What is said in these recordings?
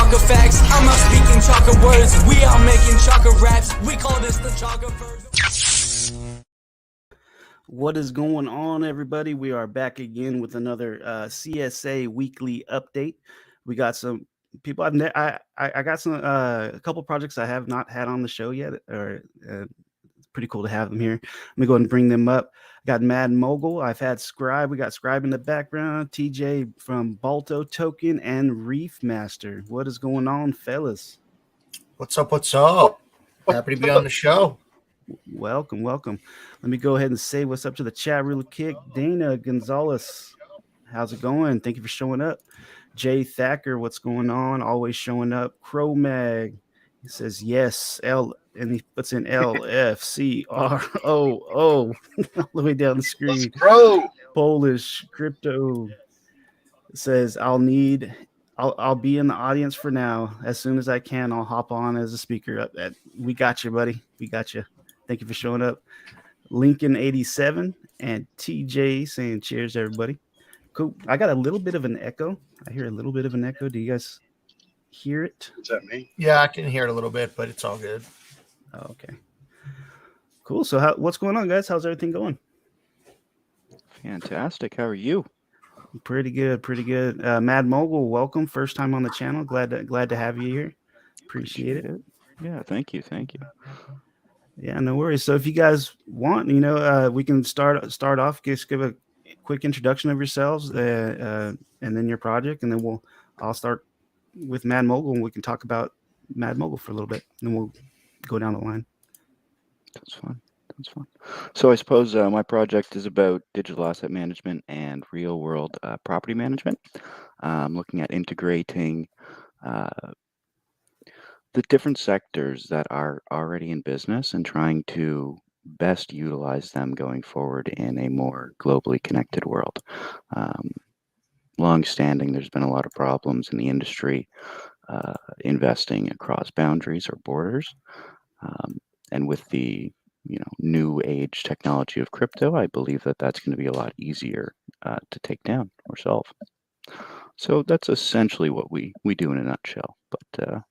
Chaka facts. I'm out speaking Chaka words. We are making Chaka raps. We call this the Chaka verse. What is going on, everybody? We are back again with another CSA weekly update. We got some people. I got some a couple projects I have not had on the show yet, or it's pretty cool to have them here. Let me go ahead and bring them up. I got Mad Mogul. I've had Scribe. We got Scribe in the background. TJ from Balto Token and Reef Master. What is going on, fellas? What's up? What's up? Happy to be on the show. Welcome. Let me go ahead and say what's up to the chat real quick. Dana Gonzalez, how's it going? Thank you for showing up. Jay Thacker, what's going on? Always showing up. Crow Mag, he says yes. And he puts in LFCROO all the way down the screen. Let's grow. Polish Crypto says I'll be in the audience for now. As soon as I can, I'll hop on as a speaker. We got you, buddy. We got you. Thank you for showing up. Lincoln87 and TJ saying cheers, everybody. Cool. I got a little bit of an echo. I hear a little bit of an echo. Do you guys hear it? Is that me? Yeah, I can hear it a little bit, but it's all good. Oh, okay. Cool. So what's going on, guys? How's everything going? Fantastic. How are you? Pretty good. Mad Mogul, welcome. First time on the channel. Glad to have you here. Appreciate it. Yeah, thank you. Yeah, no worries. So if you guys want, we can start off. Just give a quick introduction of yourselves, and then your project, and then I'll start with Mad Mogul, and we can talk about Mad Mogul for a little bit, and then we'll go down the line. That's fun. So I suppose my project is about digital asset management and real world property management. I'm looking at integrating the different sectors that are already in business and trying to best utilize them going forward in a more globally connected world. Long-standing, there's been a lot of problems in the industry investing across boundaries or borders. And with the new age technology of crypto, I believe that that's going to be a lot easier to take down or solve. So that's essentially what we do in a nutshell. But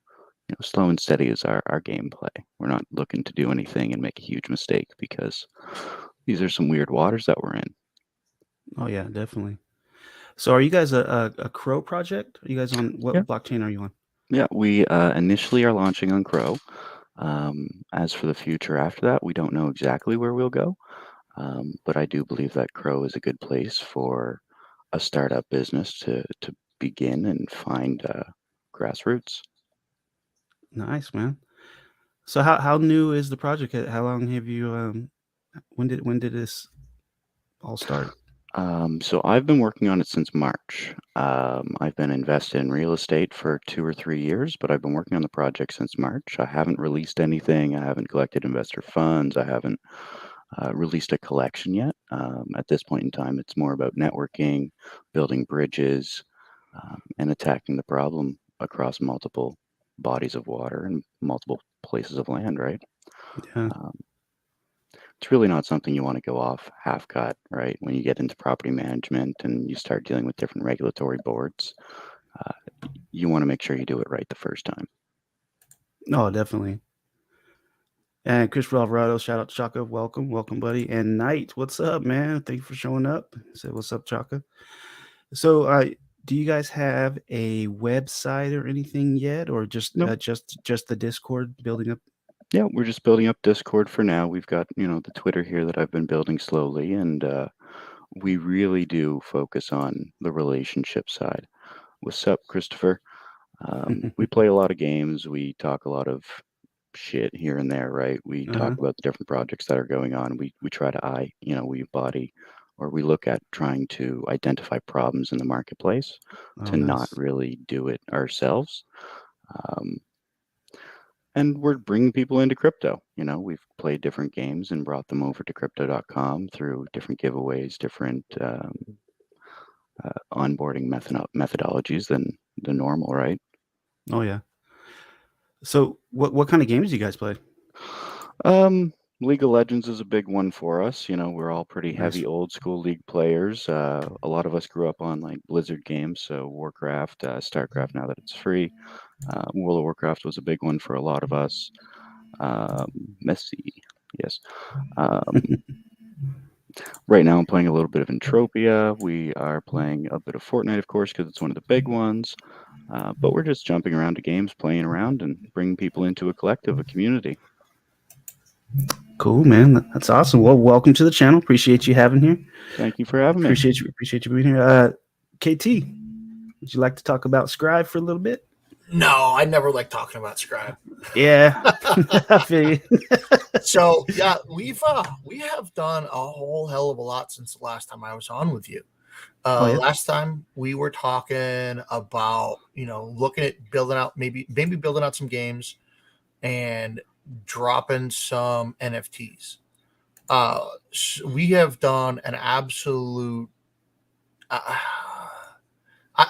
slow and steady is our gameplay. We're not looking to do anything and make a huge mistake because these are some weird waters that we're in. Oh yeah, definitely. So are you guys a Crow project? Are you guys on what blockchain are you on? Yeah, we initially are launching on Crow. As for the future after that, we don't know exactly where we'll go. But I do believe that Crow is a good place for a startup business to begin and find grassroots. Nice, man. So how new is the project? How long have you when did this all start? So I've been working on it since March. I've been invested in real estate for 2 or 3 years, but I've been working on the project since March. I haven't released anything. I haven't collected investor funds. I haven't released a collection yet. At this point in time, it's more about networking, building bridges, and attacking the problem across multiple bodies of water and multiple places of land, right? Yeah. It's really not something you want to go off half cut, right? When you get into property management and you start dealing with different regulatory boards, you want to make sure you do it right the first time. No, definitely. And Christopher Alvarado, shout out to Chaka. Welcome, buddy. And Knight, what's up, man? Thank you for showing up. Say what's up, Chaka. So, do you guys have a website or anything yet, or just just the Discord building up? Yeah, we're just building up Discord for now. We've got the Twitter here that I've been building slowly, and we really do focus on the relationship side. What's up, Christopher? We play a lot of games. We talk a lot of shit here and there, right? We talk about the different projects that are going on. We try to we embody or we look at trying to identify problems in the marketplace not really do it ourselves. And we're bringing people into crypto. We've played different games and brought them over to crypto.com through different giveaways, different onboarding methodologies than the normal, right? Oh yeah. So what kind of games do you guys play? League of Legends is a big one for us. You know, we're all pretty Nice. heavy old school League players. A lot of us grew up on like Blizzard games, so Warcraft, StarCraft. Now that it's free, World of Warcraft was a big one for a lot of us. Messi, yes. Right now, I'm playing a little bit of Entropia. We are playing a bit of Fortnite, of course, because it's one of the big ones. But we're just jumping around to games, playing around, and bringing people into a collective, a community. Cool, man. That's awesome. Well, welcome to the channel. Appreciate you having here. Thank you for having me. Appreciate you being here. KT, would you like to talk about Scribe for a little bit? No, I never like talking about Scribe. Yeah. I feel you. So yeah, we have done a whole hell of a lot since the last time I was on with you. Last time we were talking about, looking at building out, maybe building out some games and dropping some NFTs. So we have done an absolute, I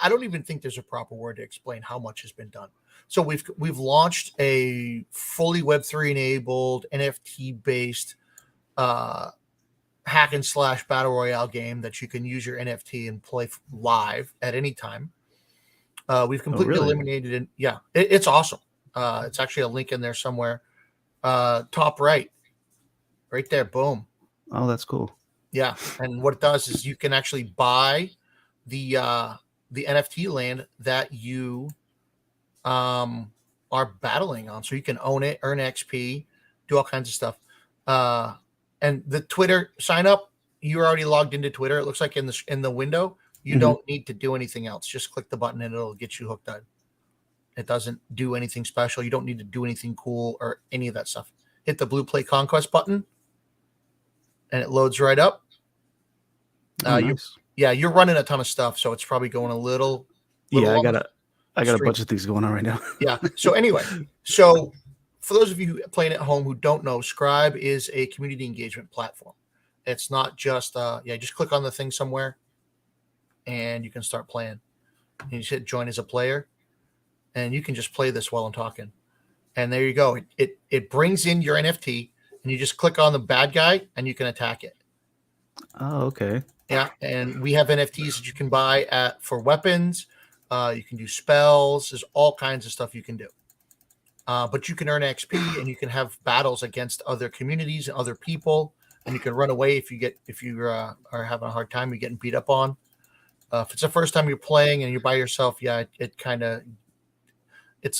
don't even think there's a proper word to explain how much has been done. So we've launched a fully Web3 enabled NFT based hack and slash battle royale game that you can use your NFT and play live at any time. We've completely eliminated it. Yeah, it's awesome. It's actually a link in there somewhere. Top right there. Boom. Oh, that's cool. Yeah. And what it does is you can actually buy the NFT land that you are battling on. So you can own it, earn XP, do all kinds of stuff. And the Twitter sign up, you're already logged into Twitter. It looks like in the window, you don't need to do anything else. Just click the button and it'll get you hooked on. It doesn't do anything special. You don't need to do anything cool or any of that stuff. Hit the blue Play Conquest button and it loads right up. Nice. You're running a ton of stuff, so it's probably going a little I got a bunch of things going on right now. Yeah. So anyway, for those of you playing at home who don't know, Scribe is a community engagement platform. It's not just just click on the thing somewhere and you can start playing. And you just hit join as a player and you can just play this while I'm talking. And there you go. It brings in your NFT and you just click on the bad guy and you can attack it. Oh, okay. Yeah, and we have NFTs that you can buy for weapons. You can do spells. There's all kinds of stuff you can do. But you can earn XP and you can have battles against other communities and other people. And you can run away if you are having a hard time, you're getting beat up on. If it's the first time you're playing and you're by yourself, it's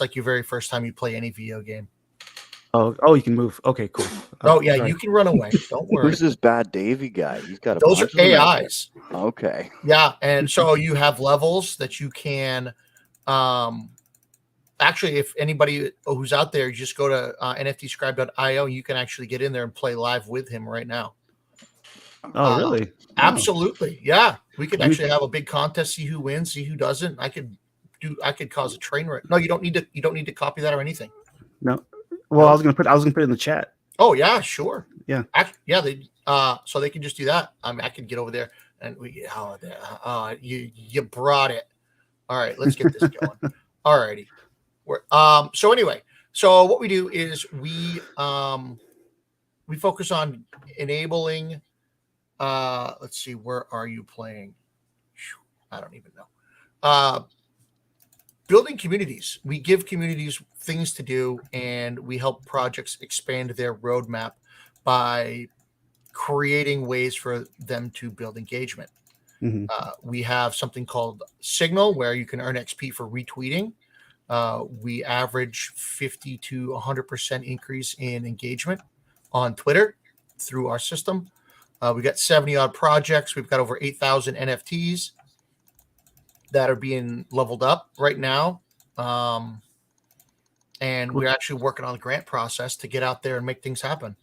like your very first time you play any video game. Oh, you can move. Okay, cool. You can run away. Don't worry. Who's this Bad Davy guy? He's got those are AIs. Okay. Yeah, and so you have levels that you can. Actually, if anybody who's out there, you just go to nftscribe.io. You can actually get in there and play live with him right now. Oh, really? Absolutely. Yeah, we could actually have a big contest. See who wins. See who doesn't. I could cause a train wreck. No, you don't need to copy that or anything. No. Well, I was gonna put it in the chat. Oh yeah, sure. Yeah. So they can just do that. I could get over there and you brought it. All right, let's get this going. All righty. So anyway, so what we do is we focus on enabling. Let's see, where are you playing? I don't even know. Building communities. We give communities things to do, and we help projects expand their roadmap by creating ways for them to build engagement. Mm-hmm. We have something called Signal, where you can earn XP for retweeting. We average 50 to 100% increase in engagement on Twitter through our system. We got 70 odd projects. We've got over 8,000 NFTs that are being leveled up right now. And we're actually working on the grant process to get out there and make things happen.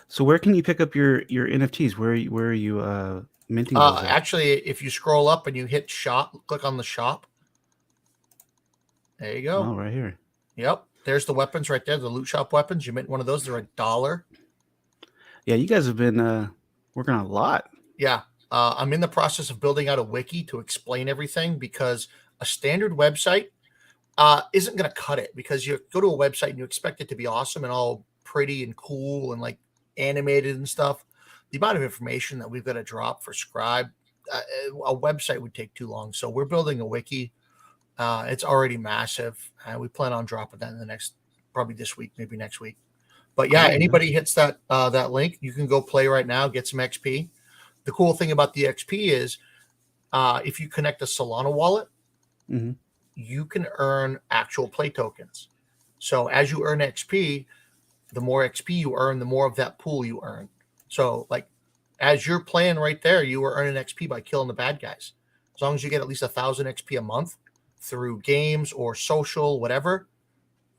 So where can you pick up your NFTs? Where are you minting those? Actually, if you scroll up and you hit shop, click on the shop. There you go. Oh, right here. Yep. There's the weapons right there. The loot shop weapons. You mint one of those. They're $1. Yeah, you guys have been working on a lot. Yeah. I'm in the process of building out a wiki to explain everything, because a standard website isn't going to cut it, because you go to a website and you expect it to be awesome and all pretty and cool and like animated and stuff. The amount of information that we've got to drop for Scribe, a website would take too long. So we're building a wiki. It's already massive, and we plan on dropping that in the next, probably this week, maybe next week. But yeah, anybody hits that link, you can go play right now, get some XP. The cool thing about the XP is, if you connect a Solana wallet, you can earn actual play tokens. So as you earn XP, the more XP you earn, the more of that pool you earn. So like, as you're playing right there, you are earning XP by killing the bad guys. As long as you get at least 1,000 XP a month through games or social, whatever,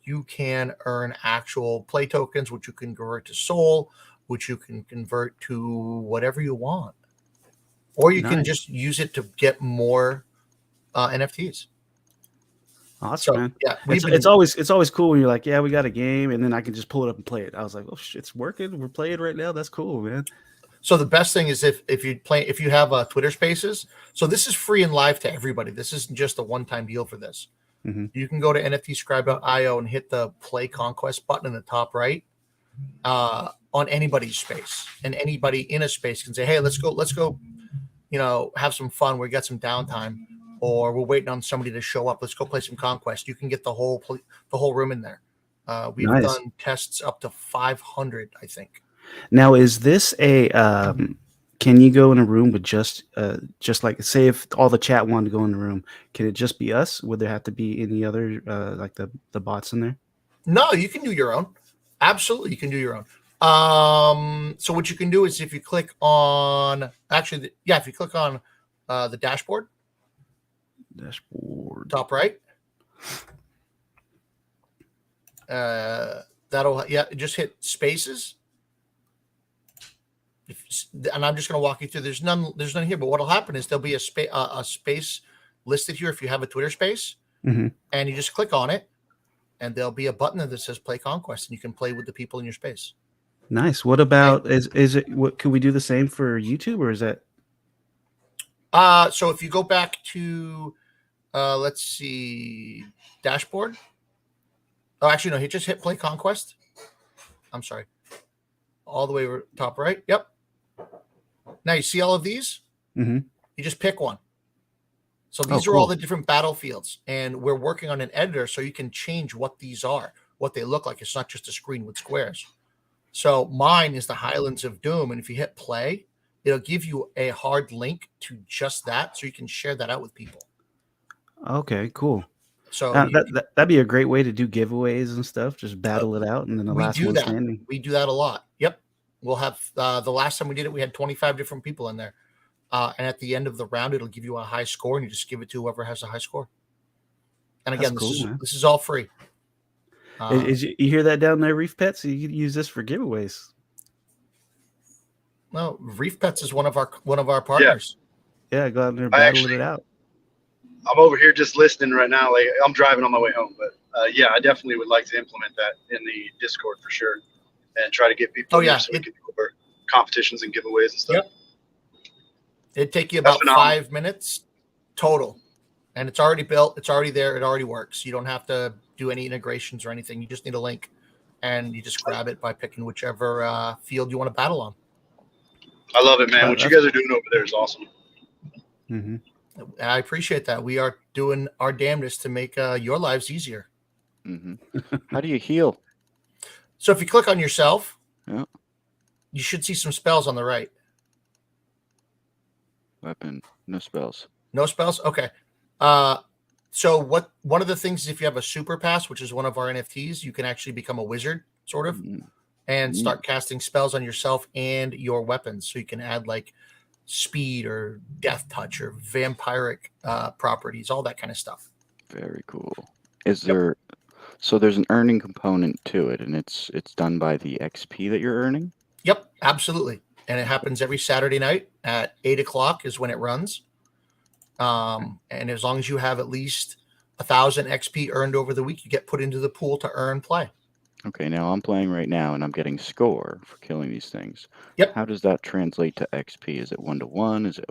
you can earn actual play tokens, which you can convert to Soul, which you can convert to whatever you want. Or you can just use it to get more NFTs. Awesome, man. Yeah, it's always cool when you're like, yeah, we got a game, and then I can just pull it up and play it. I was like, oh shit, it's working. We're playing right now. That's cool, man. So the best thing is if you have Twitter Spaces. So this is free and live to everybody. This isn't just a one-time deal for this. You can go to nftscribe.io and hit the Play Conquest button in the top right on anybody's space, and anybody in a space can say, hey, let's go, have some fun. We got some downtime, or we're waiting on somebody to show up. Let's go play some Conquest. You can get the whole room in there. We've done tests up to 500, I think. Now, is this a can you go in a room with just like, say if all the chat wanted to go in the room, can it just be us? Would there have to be any other like the bots in there? No, you can do your own. Absolutely, you can do your own. So what you can do is if you click on the dashboard, top right, just hit spaces. And I'm just going to walk you through. There's none here, but what'll happen is there'll be a space listed here if you have a Twitter space, and you just click on it, and there'll be a button that says Play Conquest, and you can play with the people in your space. Nice. What about is it? What can we do the same for YouTube, or is that? So if you go back to, let's see, dashboard. Oh, actually, no. Just hit Play Conquest. I'm sorry. All the way top right. Yep. Now you see all of these. You just pick one. So these are all the different battlefields, and we're working on an editor so you can change what these are, what they look like. It's not just a screen with squares. So mine is the Highlands of Doom, and if you hit play, it'll give you a hard link to just that, so you can share that out with people. Okay, cool. So that'd be a great way to do giveaways and stuff. Just battle it out, and then the last one standing. We do that a lot. Yep. We'll have the last time we did it, we had 25 different people in there. And at the end of the round, it'll give you a high score, and you just give it to whoever has a high score. And again, this is all free. You hear that down there, Reef Pets? You can use this for giveaways. No, Reef Pets is one of our partners. Yeah, go out there battling it out. I'm over here just listening right now. Like, I'm driving on my way home, but I definitely would like to implement that in the Discord for sure, and try to get people. So we can do over competitions and giveaways and stuff. Yep. It'd take you about 5 minutes total, and it's already built. It's already there. It already works. You don't have to do any integrations or anything. You just need a link, and you just grab it by picking whichever field you want to battle on. I love it, man. What you guys are doing over there is awesome. I appreciate that. We are doing our damnedest to make your lives easier. How do you heal? So if you click on yourself, you should see some spells on the right. Weapon, no spells. No spells? Okay. So one of the things is if you have a super pass, which is one of our NFTs, you can actually become a wizard, sort of, and start casting spells on yourself and your weapons. So you can add like speed or death touch or vampiric properties, all that kind of stuff. Very cool. Is there so there's an earning component to it, and it's done by the XP that you're earning? Yep, absolutely. And it happens every Saturday night at 8:00 is when it runs. And as long as you have at least 1,000 XP earned over the week, you get put into the pool to earn play. Okay, now I'm playing right now, and I'm getting score for killing these things. Yep. How does that translate to XP? Is it 1-to-1? Is it?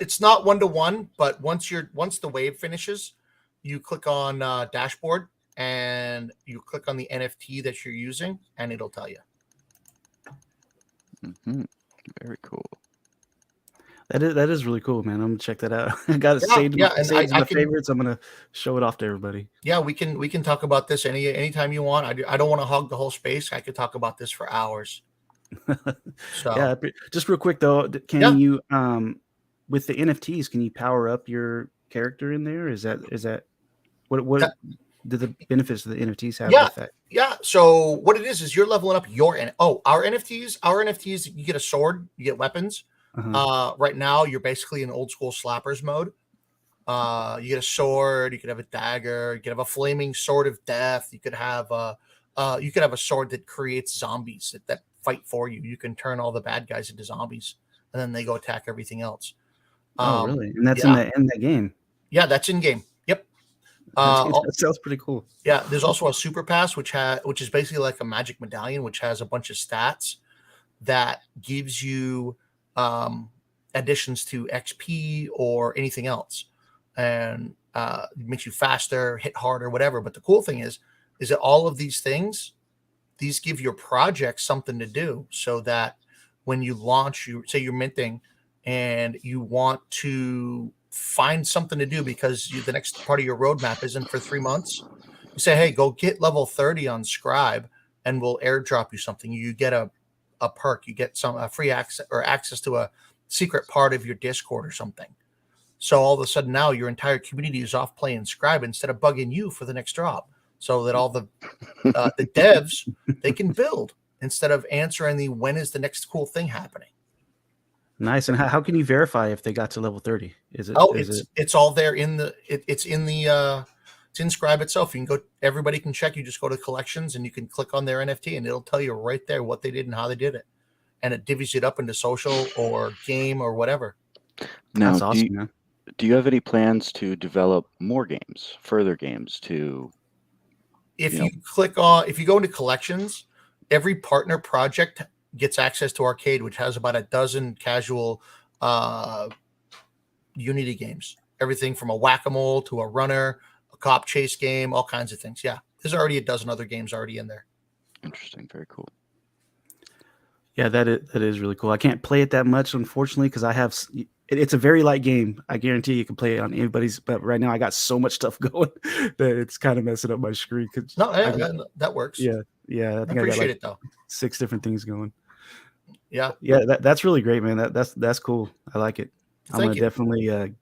It's not 1-to-1, but once the wave finishes, you click on dashboard and you click on the NFT that you're using, and it'll tell you. Mm-hmm. Very cool. That is really cool, man. I'm gonna check that out. I got it saved and saved in I my can, favorites. I'm gonna show it off to everybody. yeah, we can talk about this anytime you want. I don't want to hog the whole space. I could talk about this for hours. So Yeah, just real quick though, can you with the NFTs, can you power up your character in there? Is that what do the benefits of the NFTs have with that? Yeah. So what it is you're leveling up our NFTs, you get a sword, you get weapons. Right now you're basically in old school slappers mode. You get a sword, you could have a dagger, you could have a flaming sword of death, you could have a sword that creates zombies that fight for you. You can turn all the bad guys into zombies and then they go attack everything else. Oh, really? And that's in the game. Yeah, that's in game. Yep. That sounds pretty cool. Yeah, there's also a super pass which is basically like a magic medallion, which has a bunch of stats that gives you additions to XP or anything else, and it makes you faster, hit harder, whatever. But the cool thing is that all of these things, these give your project something to do, so that when you launch, say you're minting and you want to find something to do because the next part of your roadmap isn't for 3 months. You say, hey, go get level 30 on Scribe and we'll airdrop you something. You get a perk, you get some free access to a secret part of your Discord or something. So all of a sudden now your entire community is off playing Scribe instead of bugging you for the next drop, so that all the devs, they can build instead of answering when is the next cool thing happening. Nice. And how can you verify if they got to level 30? It's all there it's in Scribe itself. You can go, everybody can check. You just go to collections and you can click on their NFT and it'll tell you right there what they did and how they did it. And it divvies it up into social or game or whatever. Now, that's awesome, man. Do you have any plans to develop more games, further games to? If you go into collections, every partner project gets access to Arcade, which has about a dozen casual Unity games. Everything from a whack-a-mole to a runner, a cop chase game, all kinds of things. Yeah, there's already a dozen other games already in there. Interesting. Very cool. Yeah, that is really cool. I can't play it that much, unfortunately, because it's a very light game. I guarantee you can play it on anybody's, but right now I got so much stuff going that it's kind of messing up my screen. That works. Yeah. I think I got it though. 6 different things going. Yeah. That's really great, man. That's cool. I like it. I'm gonna definitely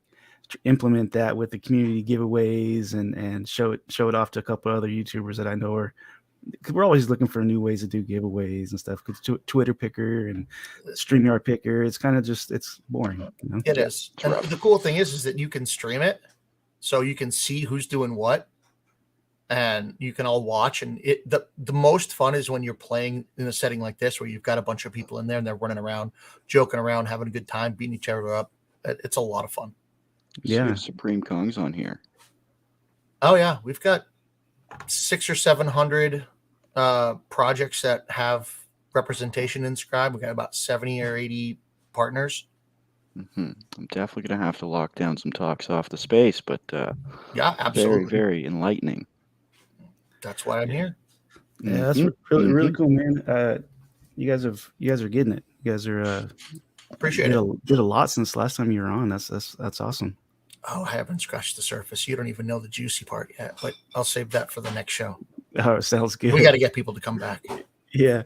implement that with the community giveaways and show it off to a couple other YouTubers that I know are. Because we're always looking for new ways to do giveaways and stuff. Because Twitter Picker and StreamYard Picker, it's kind of it's boring. You know? It is. And the cool thing is that you can stream it, so you can see who's doing what, and you can all watch. And the most fun is when you're playing in a setting like this, where you've got a bunch of people in there and they're running around, joking around, having a good time, beating each other up. It's a lot of fun. Yeah, Supreme Kong's on here. Oh yeah, we've got 600 or 700 projects that have representation in Scribe. We got about 70 or 80 partners. I'm definitely going to have to lock down some talks off the space, but yeah, absolutely, very, very enlightening. That's why I'm here. Yeah, that's really cool, man. You guys are getting it. You guys are appreciate it. Did a lot since last time you were on. That's awesome. Oh, I haven't scratched the surface. You don't even know the juicy part yet, but I'll save that for the next show. Oh, sounds good. We got to get people to come back. Yeah.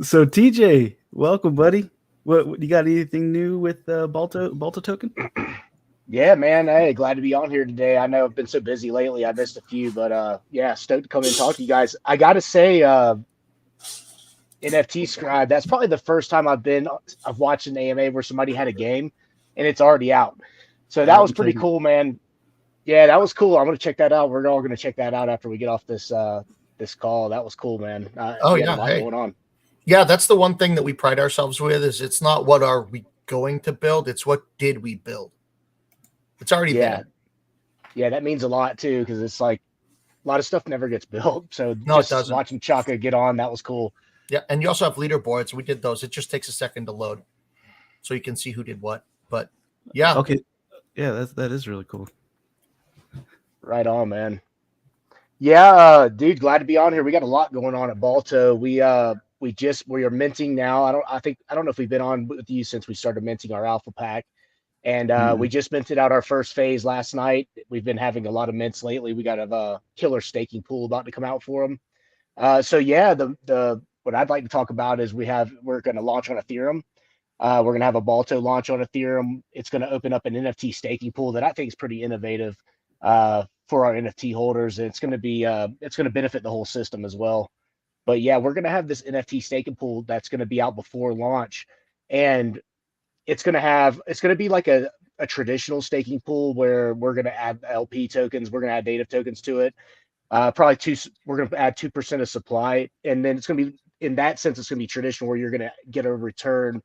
So TJ, welcome, buddy. What you got? Anything new with Balto token? Yeah, man. Hey, glad to be on here today. I know I've been so busy lately. I missed a few, but yeah, stoked to come in and talk to you guys. I got to say, NFT Scribe, that's probably the first time I've watched an AMA where somebody had a game and it's already out. So that was pretty cool, man. Yeah, that was cool. I'm going to check that out. We're all going to check that out after we get off this call. That was cool, man. Going on. Yeah, that's the one thing that we pride ourselves with is it's not what are we going to build, it's what did we build. It's already there. Yeah, that means a lot too, because it's like a lot of stuff never gets built. So no, it doesn't. Watching Chaka get on, that was cool. Yeah, and you also have leaderboards. We did those. It just takes a second to load, so you can see who did what. But yeah, okay, yeah, that is really cool. Right on, man. Yeah, dude, glad to be on here. We got a lot going on at Balto. We we are minting now. I don't know if we've been on with you since we started minting our alpha pack. And we just minted out our first phase last night. We've been having a lot of mints lately. We got a killer staking pool about to come out for them. So yeah, the what I'd like to talk about is we're going to launch on Ethereum. We're going to have a Balto launch on Ethereum. It's going to open up an NFT staking pool that I think is pretty innovative for our NFT holders. And it's going to benefit the whole system as well. But yeah, we're going to have this NFT staking pool that's going to be out before launch, and it's going to be like a traditional staking pool where we're going to add LP tokens, we're going to add native tokens to it. We're going to add 2% of supply, and then it's going to be, in that sense, it's going to be traditional where you're going to get a return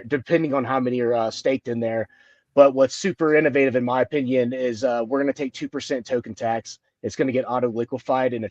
depending on how many are staked in there. But what's super innovative, in my opinion, is we're going to take 2% token tax. It's going to get auto liquefied in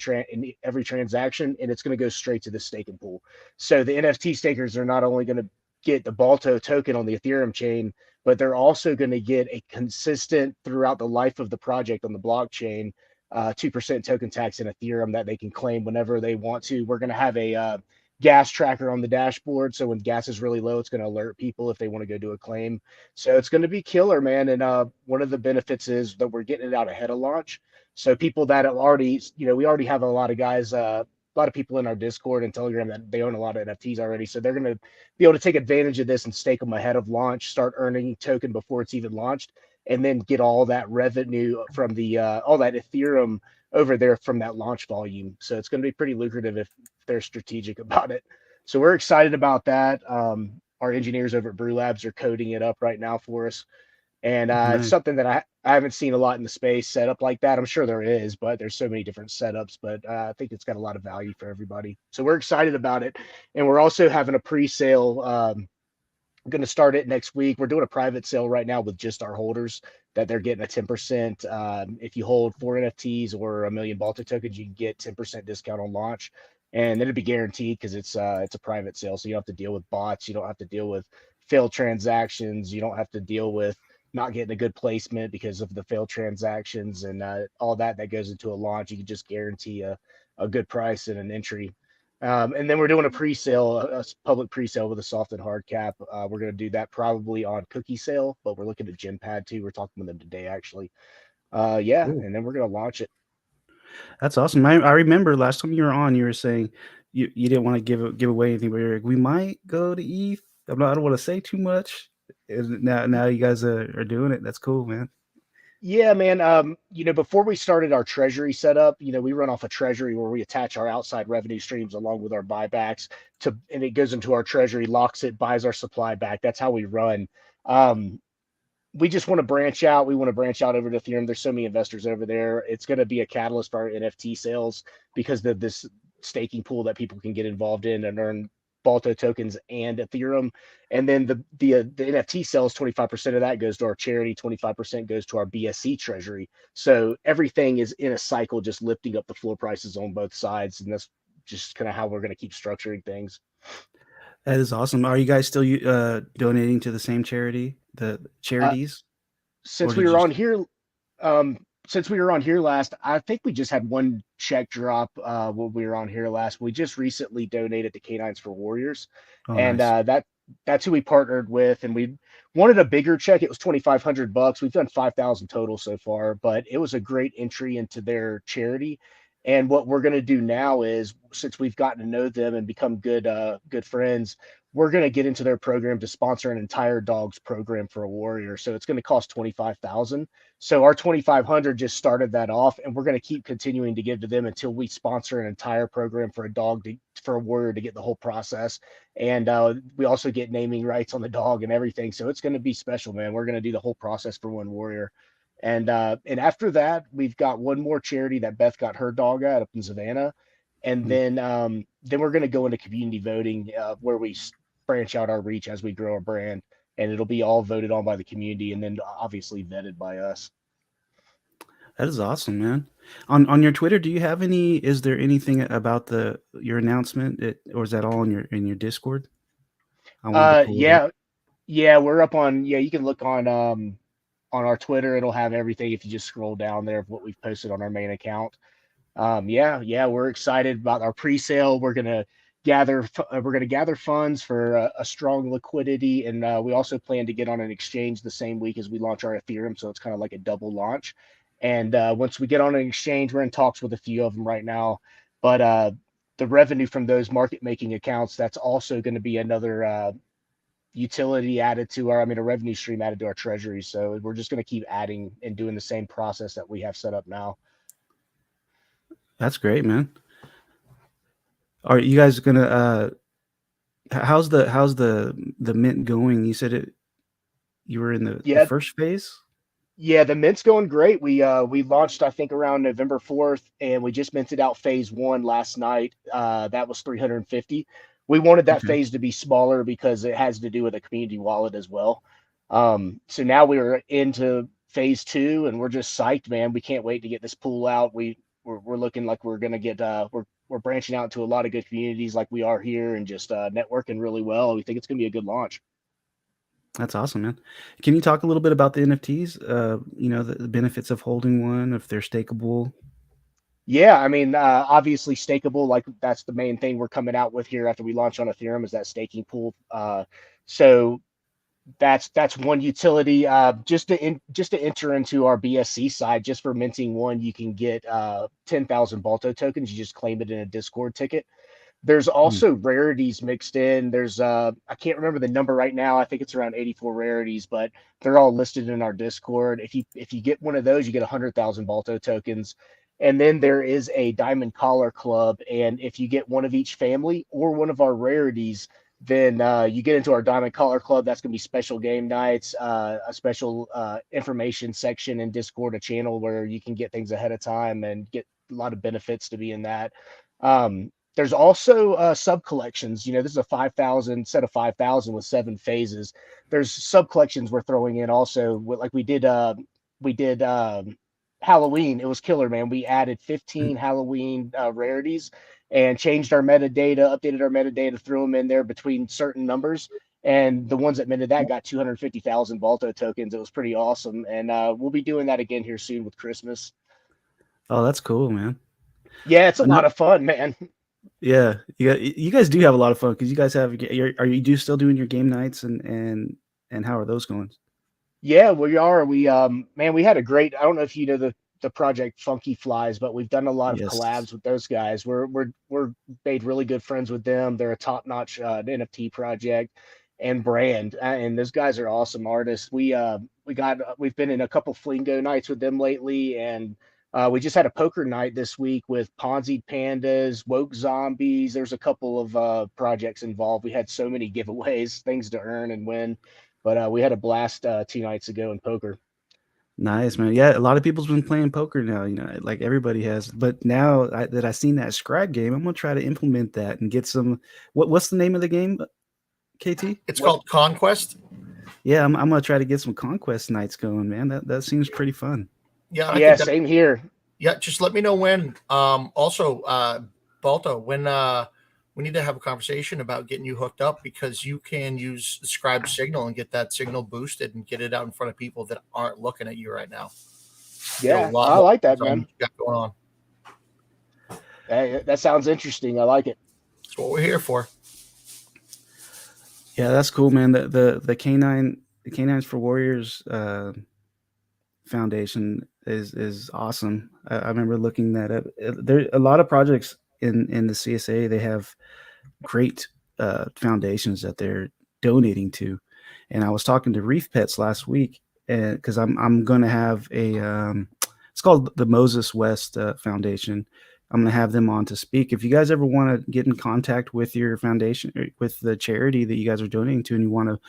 every transaction, and it's going to go straight to the staking pool. So the NFT stakers are not only going to get the Balto token on the Ethereum chain, but they're also going to get a consistent throughout the life of the project on the blockchain 2% token tax in Ethereum that they can claim whenever they want to. We're going to have a gas tracker on the dashboard, so when gas is really low, it's going to alert people if they want to go do a claim. So it's going to be killer, man. And one of the benefits is that we're getting it out ahead of launch. So people that have already, we already have a lot of guys, a lot of people in our Discord and Telegram that they own a lot of NFTs already. So they're going to be able to take advantage of this and stake them ahead of launch, start earning token before it's even launched, and then get all that revenue from the all that Ethereum over there from that launch volume. So it's going to be pretty lucrative if they're strategic about it. So we're excited about that. Our engineers over at Brew Labs are coding it up right now for us. And it's something that I haven't seen a lot in the space set up like that. I'm sure there is, but there's so many different setups. But I think it's got a lot of value for everybody. So we're excited about it. And we're also having a pre-sale. Going to start it next week. We're doing a private sale right now with just our holders that they're getting a 10%. If you hold 4 NFTs or 1 million Baltic tokens, you can get 10% discount on launch. And then it'd be guaranteed because it's a private sale. So you don't have to deal with bots. You don't have to deal with failed transactions. You don't have to deal with not getting a good placement because of the failed transactions and all that goes into a launch. You can just guarantee a good price and an entry. And then we're doing a pre-sale, a public pre-sale with a soft and hard cap. We're going to do that probably on Cookie Sale, but we're looking at Gympad too. We're talking with them today, actually. Cool. And then we're going to launch it. That's awesome. I remember last time you were on, you were saying you didn't want to give away anything, but you're like, we might go to ETH. I don't want to say too much. And now you guys are doing it. That's cool, man. Yeah, man. Before we started our treasury setup, we run off a treasury where we attach our outside revenue streams along with our buybacks and it goes into our treasury, locks it, buys our supply back. That's how we run. We just want to branch out. We want to branch out over to Ethereum. There's so many investors over there. It's going to be a catalyst for our NFT sales because of this staking pool that people can get involved in and earn Balto tokens and Ethereum. And then the NFT sales, 25% of that goes to our charity, 25% goes to our BSC treasury. So everything is in a cycle, just lifting up the floor prices on both sides. And that's just kind of how we're going to keep structuring things. That is awesome. Are you guys still donating to the same charity, the charities? Since we were on here last, I think we just had one check drop when we were on here last. We just recently donated to Canines for Warriors, and nice. That's who we partnered with. And we wanted a bigger check. It was $2,500. We've done 5,000 total so far, but it was a great entry into their charity. And what we're going to do now is, since we've gotten to know them and become good friends, we're going to get into their program to sponsor an entire dogs program for a warrior. So it's going to cost $25,000. So our $2,500 just started that off, and we're going to keep continuing to give to them until we sponsor an entire program for for a warrior to get the whole process. And we also get naming rights on the dog and everything. So it's going to be special, man. We're going to do the whole process for one warrior. And after that, we've got one more charity that Beth got her dog at up in Savannah. And then we're going to go into community voting where we branch out our reach as we grow our brand, and it'll be all voted on by the community and then obviously vetted by us. That is awesome, man. On your Twitter, is there anything about your announcement, or is that all in your Discord? Yeah, we're up on, you can look on our Twitter. It'll have everything if you just scroll down there of what we've posted on our main account. We're excited about our pre-sale. We're going to we're going to gather funds for a strong liquidity, and we also plan to get on an exchange the same week as we launch our Ethereum, so it's kind of like a double launch. And once we get on an exchange, we're in talks with a few of them right now, but the revenue from those market making accounts, that's also going to be another utility added to our, a revenue stream added to our treasury. So we're just going to keep adding and doing the same process that we have set up now. That's great, man. Are you guys gonna how's the mint going? You said you were in the first phase? Yeah, the mint's going great. We launched, I think, around November 4th, and we just minted out phase 1 last night. That was 350. We wanted that phase to be smaller because it has to do with a community wallet as well. So now we're into phase 2, and we're just psyched, man. We can't wait to get this pool out. We're looking like we're gonna get we're branching out to a lot of good communities like we are here, and just networking really well. We think it's gonna be a good launch. That's awesome, man. Can you talk a little bit about the NFTs? The benefits of holding one, if they're stakeable. Yeah, obviously stakeable, like that's the main thing we're coming out with here after we launch on Ethereum, is that staking pool. So that's one utility. Just to enter into our BSC side, just for minting one, you can get 10,000 Balto tokens. You just claim it in a Discord ticket. There's also rarities mixed in. There's I can't remember the number right now. I think it's around 84 rarities, but they're all listed in our Discord. If you get one of those, you get 100,000 Balto tokens. And then there is a Diamond Collar Club, and if you get one of each family or one of our rarities, then you get into our Diamond Collar Club. That's going to be special game nights, a special information section in Discord, a channel where you can get things ahead of time and get a lot of benefits to be in that. There's also sub collections. This is a 5,000 set of 5,000 with 7 phases. There's sub collections we're throwing in also. Like we did Halloween. It was killer, man. We added 15 Halloween rarities and changed our metadata, updated our metadata, threw them in there between certain numbers. And the ones that minted that got 250,000 Balto tokens. It was pretty awesome. And we'll be doing that again here soon with Christmas. Oh, that's cool, man. Yeah, it's a lot of fun, man. Yeah, you guys do have a lot of fun because you guys have. Are you still doing your game nights and how are those going? Yeah, we are. We had a great. I don't know if you know the project Funky Flies, but we've done a lot of collabs with those guys. We're made really good friends with them. They're a top notch NFT project and brand, and those guys are awesome artists. We've been in a couple Flingo nights with them lately, and we just had a poker night this week with Ponzi Pandas, Woke Zombies. There's a couple of projects involved. We had so many giveaways, things to earn and win. But we had a blast 2 nights ago in poker. Nice, man. Yeah, a lot of people's been playing poker now, like everybody has. But now that I've seen that Scribe game, I'm going to try to implement that and get some. What's the name of the game, KT? It's called Conquest. Yeah, I'm going to try to get some Conquest nights going, man. That seems pretty fun. Yeah, same here. Yeah, just let me know when. Also, Balto, when we need to have a conversation about getting you hooked up, because you can use the Scribe signal and get that signal boosted and get it out in front of people that aren't looking at you right now. Yeah, I like that, man. Got going on. Hey, that sounds interesting. I like it. That's what we're here for. Yeah, that's cool, man. The Canines for Warriors Foundation is awesome. I remember looking that up. There a lot of projects in the CSA. They have great foundations that they're donating to, and I was talking to Reef Pets last week, and because I'm going to have it's called the Moses West Foundation. I'm going to have them on to speak. If you guys ever want to get in contact with your foundation, with the charity that you guys are donating to, and you want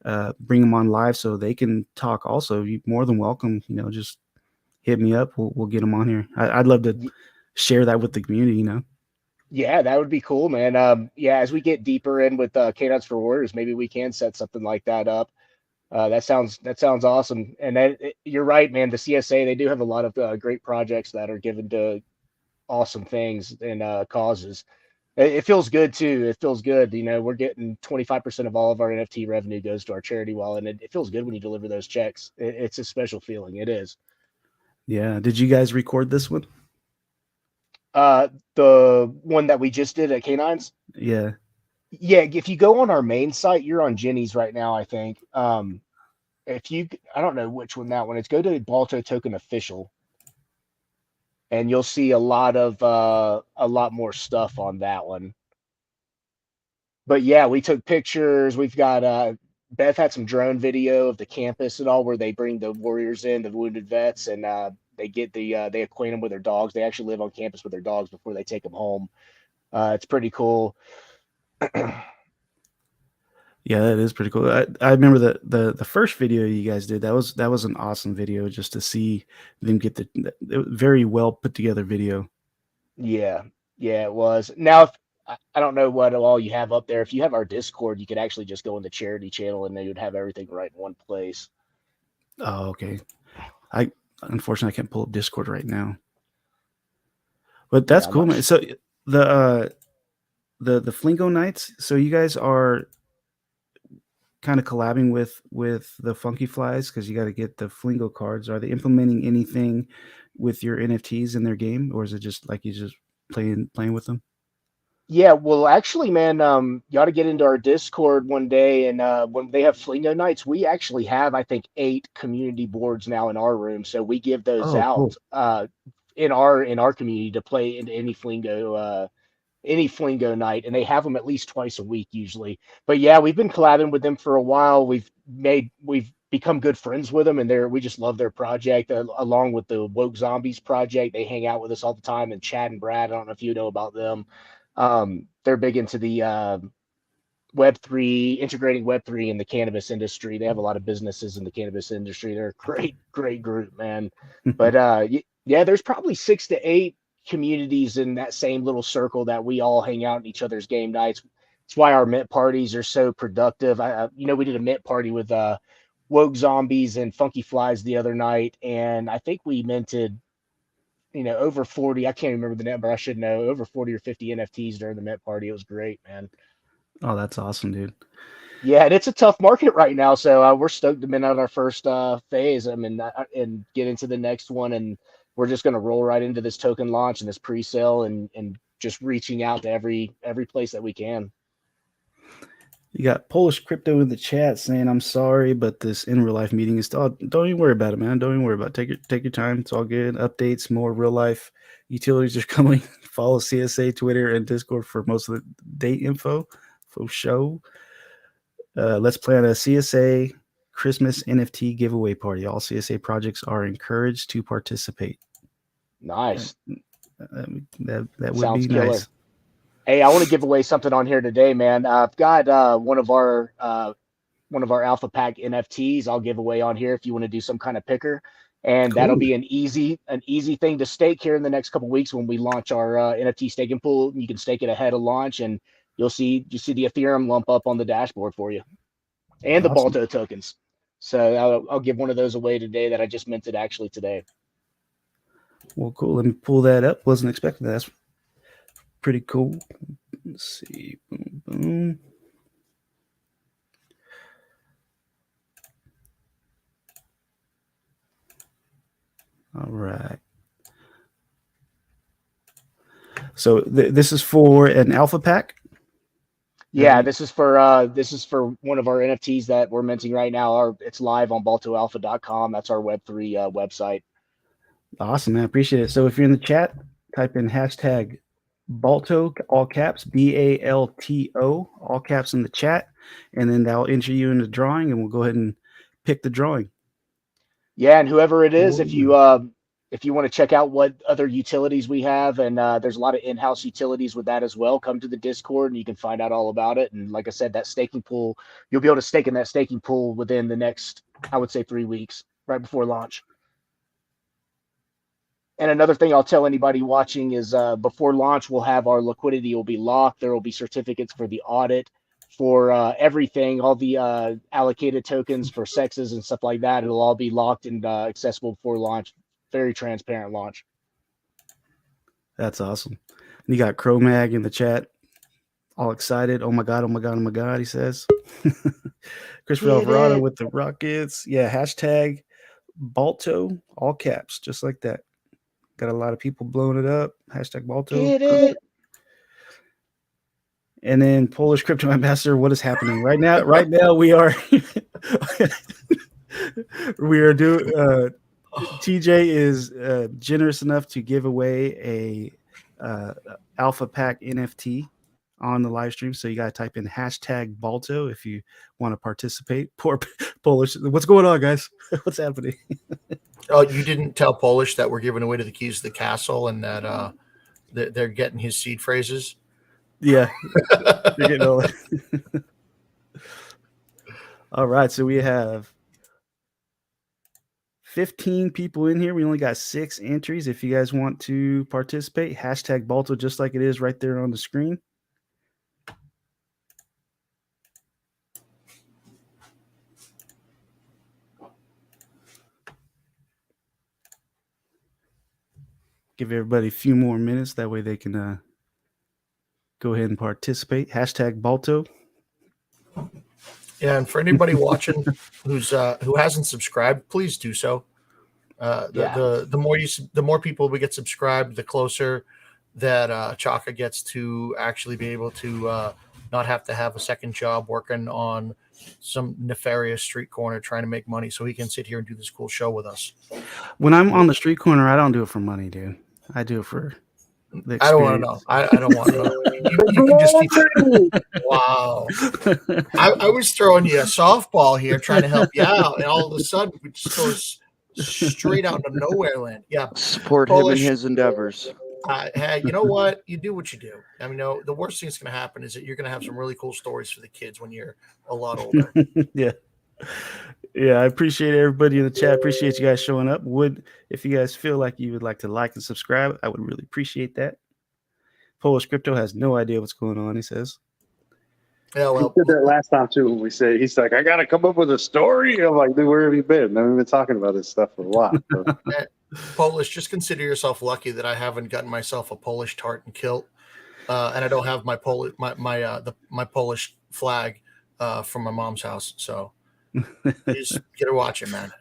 to bring them on live so they can talk also, you're more than welcome. Just hit me up. We'll get them on here. I'd love to share that with the community, Yeah, that would be cool, man. As we get deeper in with Canines for Warriors, maybe we can set something like that up. That sounds awesome. And you're right, man. The CSA, they do have a lot of great projects that are given to awesome things and causes. It feels good too. It feels good. We're getting 25% of all of our NFT revenue goes to our charity wallet, and it feels good when you deliver those checks. It's a special feeling. It is. Yeah. Did you guys record this one? The one that we just did at Canines. Yeah. Yeah, if you go on our main site, you're on Jenny's right now, I think. If you, I don't know which one that one is. Go to Balto Token Official, and you'll see a lot more stuff on that one. But yeah, we took pictures. We've got Beth had some drone video of the campus and all, where they bring the warriors in, the wounded vets, and they get they acquaint them with their dogs. They actually live on campus with their dogs before they take them home. It's pretty cool. Yeah, that is pretty cool. I remember the first video you guys did. That was an awesome video, just to see them get the very well put together video. Yeah, it was. Now, if, I don't know what all you have up there. If you have our Discord, you could actually just go in the charity channel, and they would have everything right in one place. Oh, okay. Unfortunately, I can't pull up Discord right now. But that's cool, man. So the Flingo Nights. So you guys are kind of collabing with the Funky Flies, because you got to get the Flingo cards. Are they implementing anything with your NFTs in their game, or is it just like you just playing with them? Yeah, well, actually, man, you ought to get into our Discord one day, and when they have Flingo Nights, we actually have, I think, 8 community boards now in our room. So we give those out cool. In our community to play into any Flingo night, and they have them at least twice a week usually. But yeah, we've been collabing with them for a while. We've become good friends with them, and we just love their project, along with the Woke Zombies project. They hang out with us all the time, and Chad and Brad, I don't know if you know about them. They're big into the Web3, integrating Web3 in the cannabis industry. They have a lot of businesses in the cannabis industry. They're a great group, man. But yeah, there's probably 6 to 8 communities in that same little circle that we all hang out in each other's game nights. That's why our mint parties are so productive. We did a mint party with Woke Zombies and Funky Flies the other night, and I think we minted over 40, I can't remember the number, I should know, over 40 or 50 NFTs during the mint party. It was great, man. Oh, that's awesome, dude. Yeah, and it's a tough market right now, so we're stoked to be out our first phase. I mean, and get into the next one, and we're just going to roll right into this token launch and this pre-sale, and just reaching out to every place that we can. You got Polish Crypto in the chat saying, "I'm sorry, but this in real life meeting is still." Don't even worry about it, man. Don't even worry about it. Take your time. It's all good. Updates, more real life utilities are coming. Follow CSA Twitter and Discord for most of the date info for show. Let's plan a CSA Christmas NFT giveaway party. All CSA projects are encouraged to participate. Nice. That would Sounds be killer. nice. Hey, I want to give away something on here today, man. I've got one of our Alpha Pack NFTs I'll give away on here if you want to do some kind of picker. And Cool. That'll be an easy thing to stake here in the next couple of weeks when we launch our NFT staking pool. You can stake it ahead of launch, and you'll see the Ethereum lump up on the dashboard for you, and the Awesome. Balto tokens. So I'll give one of those away today that I just minted actually today. Well, cool. Let me pull that up. Wasn't expecting that. That's pretty cool. Let's see. Boom, boom. All right. So this is for an alpha pack? Yeah, this is for one of our NFTs that we're minting right now. It's live on baltoalpha.com. That's our Web3 website. Awesome, man. Appreciate it. So if you're in the chat, type in hashtag Balto, all caps, BALTO, all caps in the chat, and then that'll enter you in the drawing, and we'll go ahead and pick the drawing. Yeah, and whoever it is, if you want to check out what other utilities we have, and there's a lot of in-house utilities with that as well, come to the Discord and you can find out all about it. And like I said, that staking pool, you'll be able to stake in that staking pool within the next, I would say, 3 weeks, right before launch. And another thing I'll tell anybody watching is before launch, we'll have our liquidity will be locked. There will be certificates for the audit, for everything, all the allocated tokens for sexes and stuff like that. It'll all be locked and accessible before launch. Very transparent launch. That's awesome. And you got Cromag in the chat, all excited. Oh my God, oh my God, oh my God, he says. Christopher Alvarado with the rockets. Yeah, hashtag Balto, all caps, just like that. Got a lot of people blowing it up. Hashtag Balto. Get it. And then Polish crypto ambassador, what is happening right now? Right now we are doing. TJ is generous enough to give away a alpha pack NFT on the live stream. So you got to type in hashtag Balto if you want to participate. Poor Polish. What's going on, guys? What's happening? Oh, you didn't tell Polish that we're giving away to the keys to the castle and that they're getting his seed phrases. Yeah. They're getting all... All right. So we have 15 people in here. We only got 6 entries. If you guys want to participate, hashtag Balto, just like it is right there on the screen. Give everybody a few more minutes. That way they can go ahead and participate. Hashtag Balto. Yeah, and for anybody watching who hasn't subscribed, please do so. The more people we get subscribed, the closer that Chaka gets to actually be able to not have to have a second job working on some nefarious street corner trying to make money, so he can sit here and do this cool show with us. When I'm on the street corner, I don't do it for money, dude. I do it for the experience. I don't want to know. I don't want to know. You can just keep. Wow. I was throwing you a softball here, trying to help you out, and all of a sudden we just go straight out into nowhere land. Yeah. Support him in his endeavors. Hey, you know what? You do what you do. I mean, the worst thing that's going to happen is that you're going to have some really cool stories for the kids when you're a lot older. Yeah. Yeah, I appreciate everybody in the chat. Appreciate you guys showing up. If you guys feel like you would like to like and subscribe, I would really appreciate that. Polish Crypto has no idea what's going on, he says. Yeah, well, he did that last time too. When we say he's like, I got to come up with a story. I'm like, dude, where have you been? I've been talking about this stuff for a while. So. Polish, just consider yourself lucky that I haven't gotten myself a Polish tartan kilt, and I don't have my Polish flag from my mom's house. So just get her watching, man.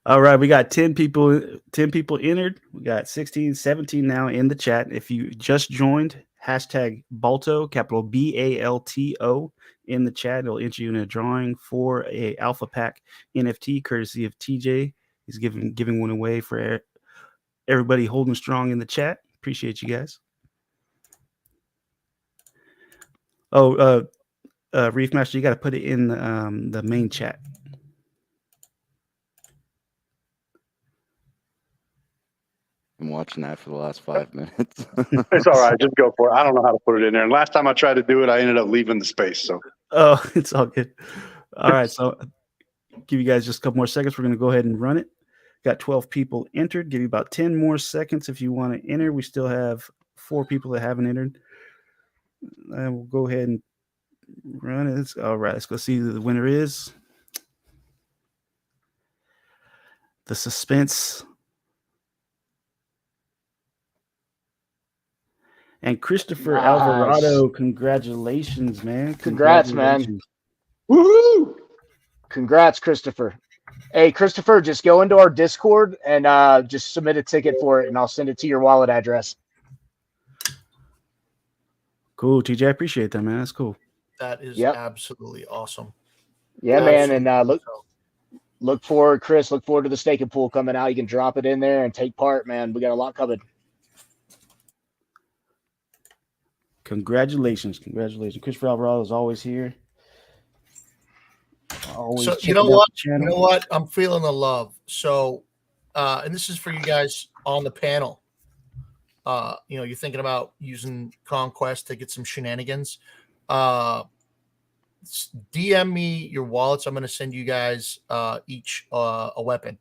All right, we got 10 people entered. We got 16, 17 now in the chat. If you just joined, hashtag Balto, capital BALTO in the chat. It'll enter you in a drawing for a alpha pack NFT courtesy of TJ. He's giving one away for everybody holding strong in the chat. Appreciate you guys. Oh, Reef Master, you got to put it in the main chat. I'm watching that for the last 5 minutes. It's all right. Just go for it. I don't know how to put it in there. And last time I tried to do it, I ended up leaving the space. So. Oh, it's all good. All right. So give you guys just a couple more seconds. We're going to go ahead and run it. Got 12 people entered. Give you about 10 more seconds if you want to enter. We still have 4 people that haven't entered. And we'll go ahead and run it. All right. Let's go see who the winner is. The suspense. And Christopher Alvarado, congratulations, man. Congrats, man. Woohoo! Congrats, Christopher. Hey, Christopher, just go into our Discord and just submit a ticket for it, and I'll send it to your wallet address. Cool, TJ. I appreciate that, man. That's cool. That is absolutely awesome. Yeah, absolutely. Man. And look forward, Chris. Look forward to the staking pool coming out. You can drop it in there and take part, man. We got a lot coming. Congratulations. Christopher Alvarado is always here. So you know what? I'm feeling the love. So, and this is for you guys on the panel. You're thinking about using Conquest to get some shenanigans. DM me your wallets. I'm going to send you guys each a weapon,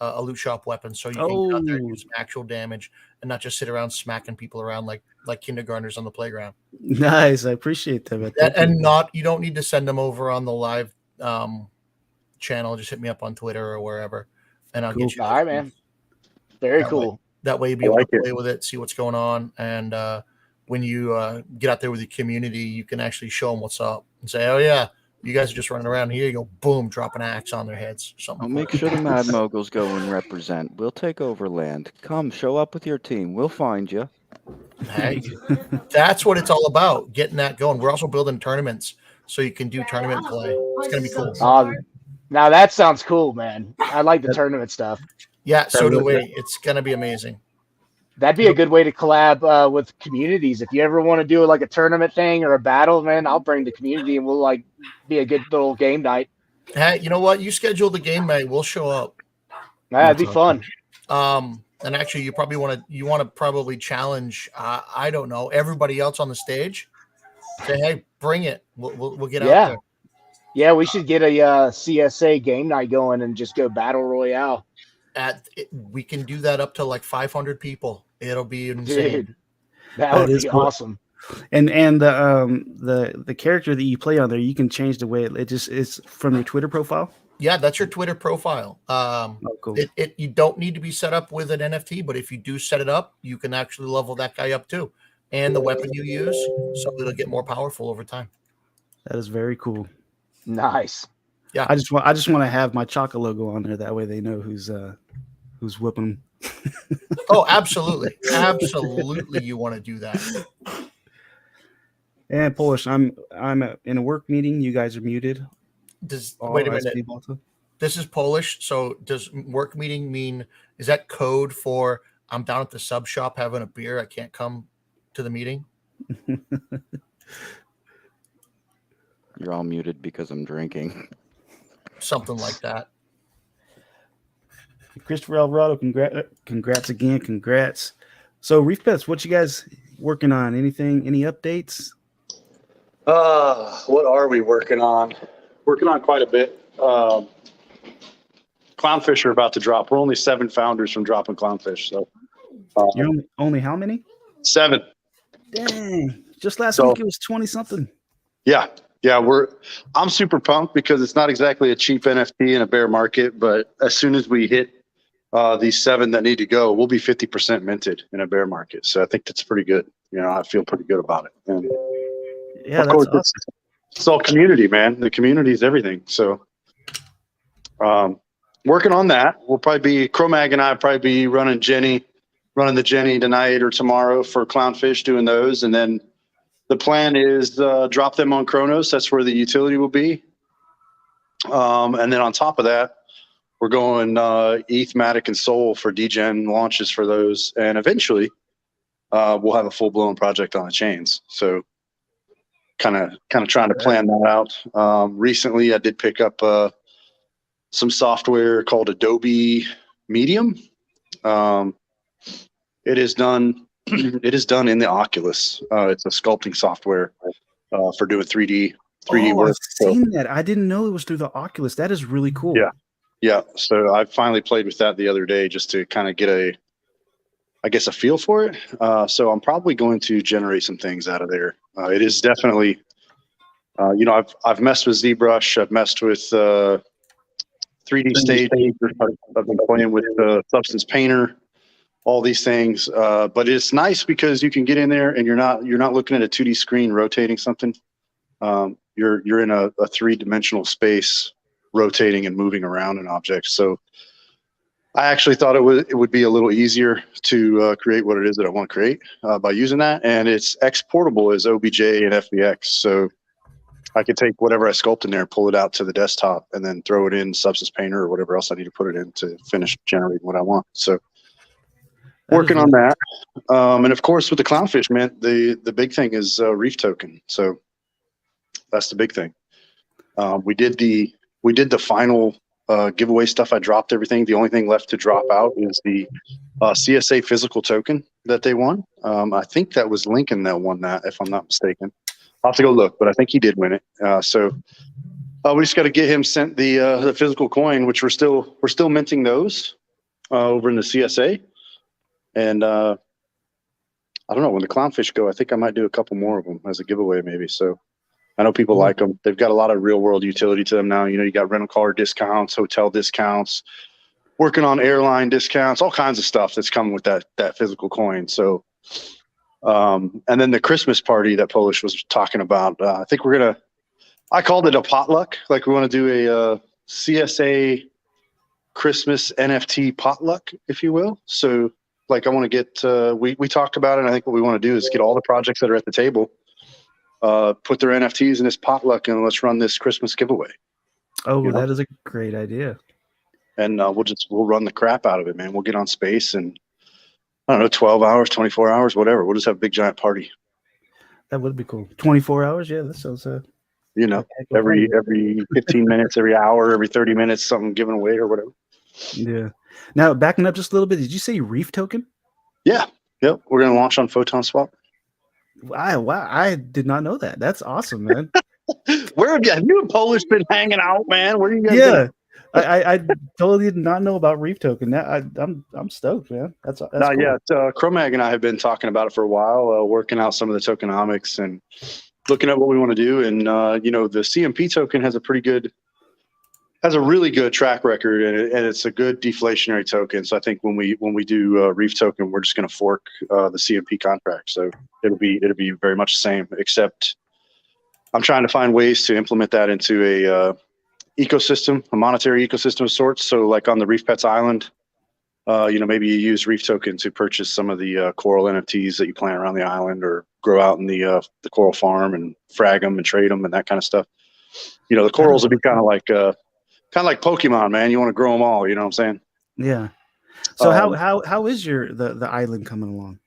a loot shop weapon, so you can get out there and do some actual damage and not just sit around smacking people around like kindergartners on the playground. Nice, I appreciate that. You don't need to send them over on the live channel. Just hit me up on Twitter or wherever, and I'll get you. All right, man. Very cool. That way you'll be able to play with it, see what's going on, and when you get out there with the community, you can actually show them what's up and say, "Oh yeah, You guys are just running around here. You go boom, drop an axe on their heads. Something. I'll make sure the Mad Moguls go and represent. We'll take over land. Come, show up with your team. We'll find you. Hey, that's what it's all about, getting that going. We're also building tournaments so you can do tournament play. It's going to be cool. Now that sounds cool, man. I like the tournament stuff. Yeah, so do we. It's going to be amazing. That'd be a good way to collab with communities. If you ever want to do like a tournament thing or a battle, man, I'll bring the community and we'll like be a good little game night. Hey, you know what? You schedule the game night, we'll show up. That'd be fun. And actually, you want to probably challenge. I don't know, everybody else on the stage. Say, hey, bring it. We'll get out there. Yeah, we should get a CSA game night going and just go battle royale. We can do that up to like 500 people. It'll be insane. Dude, that would be awesome. And the character that you play on there, you can change the way it's from your Twitter profile. Yeah, that's your Twitter profile. Cool. You don't need to be set up with an NFT, but if you do set it up, you can actually level that guy up too, and the weapon you use, so it'll get more powerful over time. That is very cool. Nice. Yeah, I just want to have my Chaka logo on there. That way they know who's whooping. Oh, absolutely, absolutely. You want to do that. And Polish, I'm in a work meeting. You guys are muted. Wait a minute. This is Polish. So does work meeting mean, is that code for I'm down at the sub shop having a beer, I can't come to the meeting? You're all muted because I'm drinking. Something like that. Christopher Alvarado, congrats again. Congrats. So Reef Pets, what you guys working on? Any updates? What are we working on? Working on quite a bit. Clownfish are about to drop. We're only 7 founders from dropping Clownfish. So you're only how many? 7. Dang. Just last week it was 20 something. Yeah. I'm super pumped because it's not exactly a cheap NFT in a bear market, but as soon as we hit these 7 that need to go, we'll be 50% minted in a bear market. So I think that's pretty good. I feel pretty good about it. And yeah, of course, awesome. It's all community, man. The community is everything. So working on that. We'll probably be, Chromag and I will probably be running the Jenny tonight or tomorrow for Clownfish, doing those. And then the plan is drop them on Chronos. That's where the utility will be. And then on top of that, we're going ETH, Matic, and Sol for DGen launches for those. And eventually we'll have a full-blown project on the chains. So kind of trying to plan that out. Recently, I did pick up some software called Adobe Medium. It is done in the Oculus. It's a sculpting software for doing 3D work. I've seen that. I didn't know it was through the Oculus. That is really cool. Yeah. So I finally played with that the other day just to kind of get a feel for it. So I'm probably going to generate some things out of there. It is definitely, I've messed with ZBrush. I've messed with 3D Stage. I've been playing with Substance Painter, all these things. But it's nice because you can get in there and you're not looking at a 2D screen rotating something. You're in a 3-dimensional space rotating and moving around an object. So I actually thought it would be a little easier to create what it is that I want to create by using that. And it's exportable as OBJ and FBX. So I could take whatever I sculpt in there, pull it out to the desktop, and then throw it in Substance Painter or whatever else I need to put it in to finish generating what I want. So working on that. And of course, with the Clownfish, man, the big thing is Reef Token. So that's the big thing. We did the final giveaway stuff. I dropped everything. The only thing left to drop out is the CSA physical token that they won. I think that was Lincoln that won that, if I'm not mistaken. I'll have to go look, but I think he did win it. So we just got to get him sent the physical coin, which we're still minting those over in the CSA. And I don't know, when the Clownfish go, I think I might do a couple more of them as a giveaway maybe. So I know people like them. They've got a lot of real world utility to them now. You got rental car discounts, hotel discounts, working on airline discounts, all kinds of stuff that's coming with that physical coin. So, and then the Christmas party that Polish was talking about, I think we're going to I called it a potluck. Like we want to do a CSA Christmas NFT potluck, if you will. So like I want to get, we talked about it. And I think what we want to do is get all the projects that are at the table, put their NFTs in this potluck, and let's run this Christmas giveaway. Oh, that is a great idea. And we'll run the crap out of it, man. We'll get on space and I don't know, 12 hours, 24 hours, whatever. We'll just have a big giant party. That would be cool. 24 hours. Yeah. That sounds, you know, every 15 minutes, every hour, every 30 minutes, something given away or whatever. Yeah. Now backing up just a little bit, did you say Reef Token? Yeah. Yep. We're going to launch on Photon Swap. Wow. I did not know that. That's awesome, man. Where have you and Polish been hanging out, man? Where are you guys? Yeah. I totally did not know about Reef Token. I'm stoked, man. That's cool. Yeah. Chromag and I have been talking about it for a while, working out some of the tokenomics and looking at what we want to do. And you know, the CMP token has a really good track record, and it's a good deflationary token. So I think when we do Reef Token, we're just going to fork the CMP contract. So it'll be very much the same, except I'm trying to find ways to implement that into a ecosystem, a monetary ecosystem of sorts. So like on the Reef Pets Island, you know, maybe you use Reef Token to purchase some of the coral NFTs that you plant around the island or grow out in the coral farm and frag them and trade them and that kind of stuff. You know, the corals will be kind of like Pokemon, man. You want to grow them all. You know what I'm saying? Yeah. So how is the island coming along?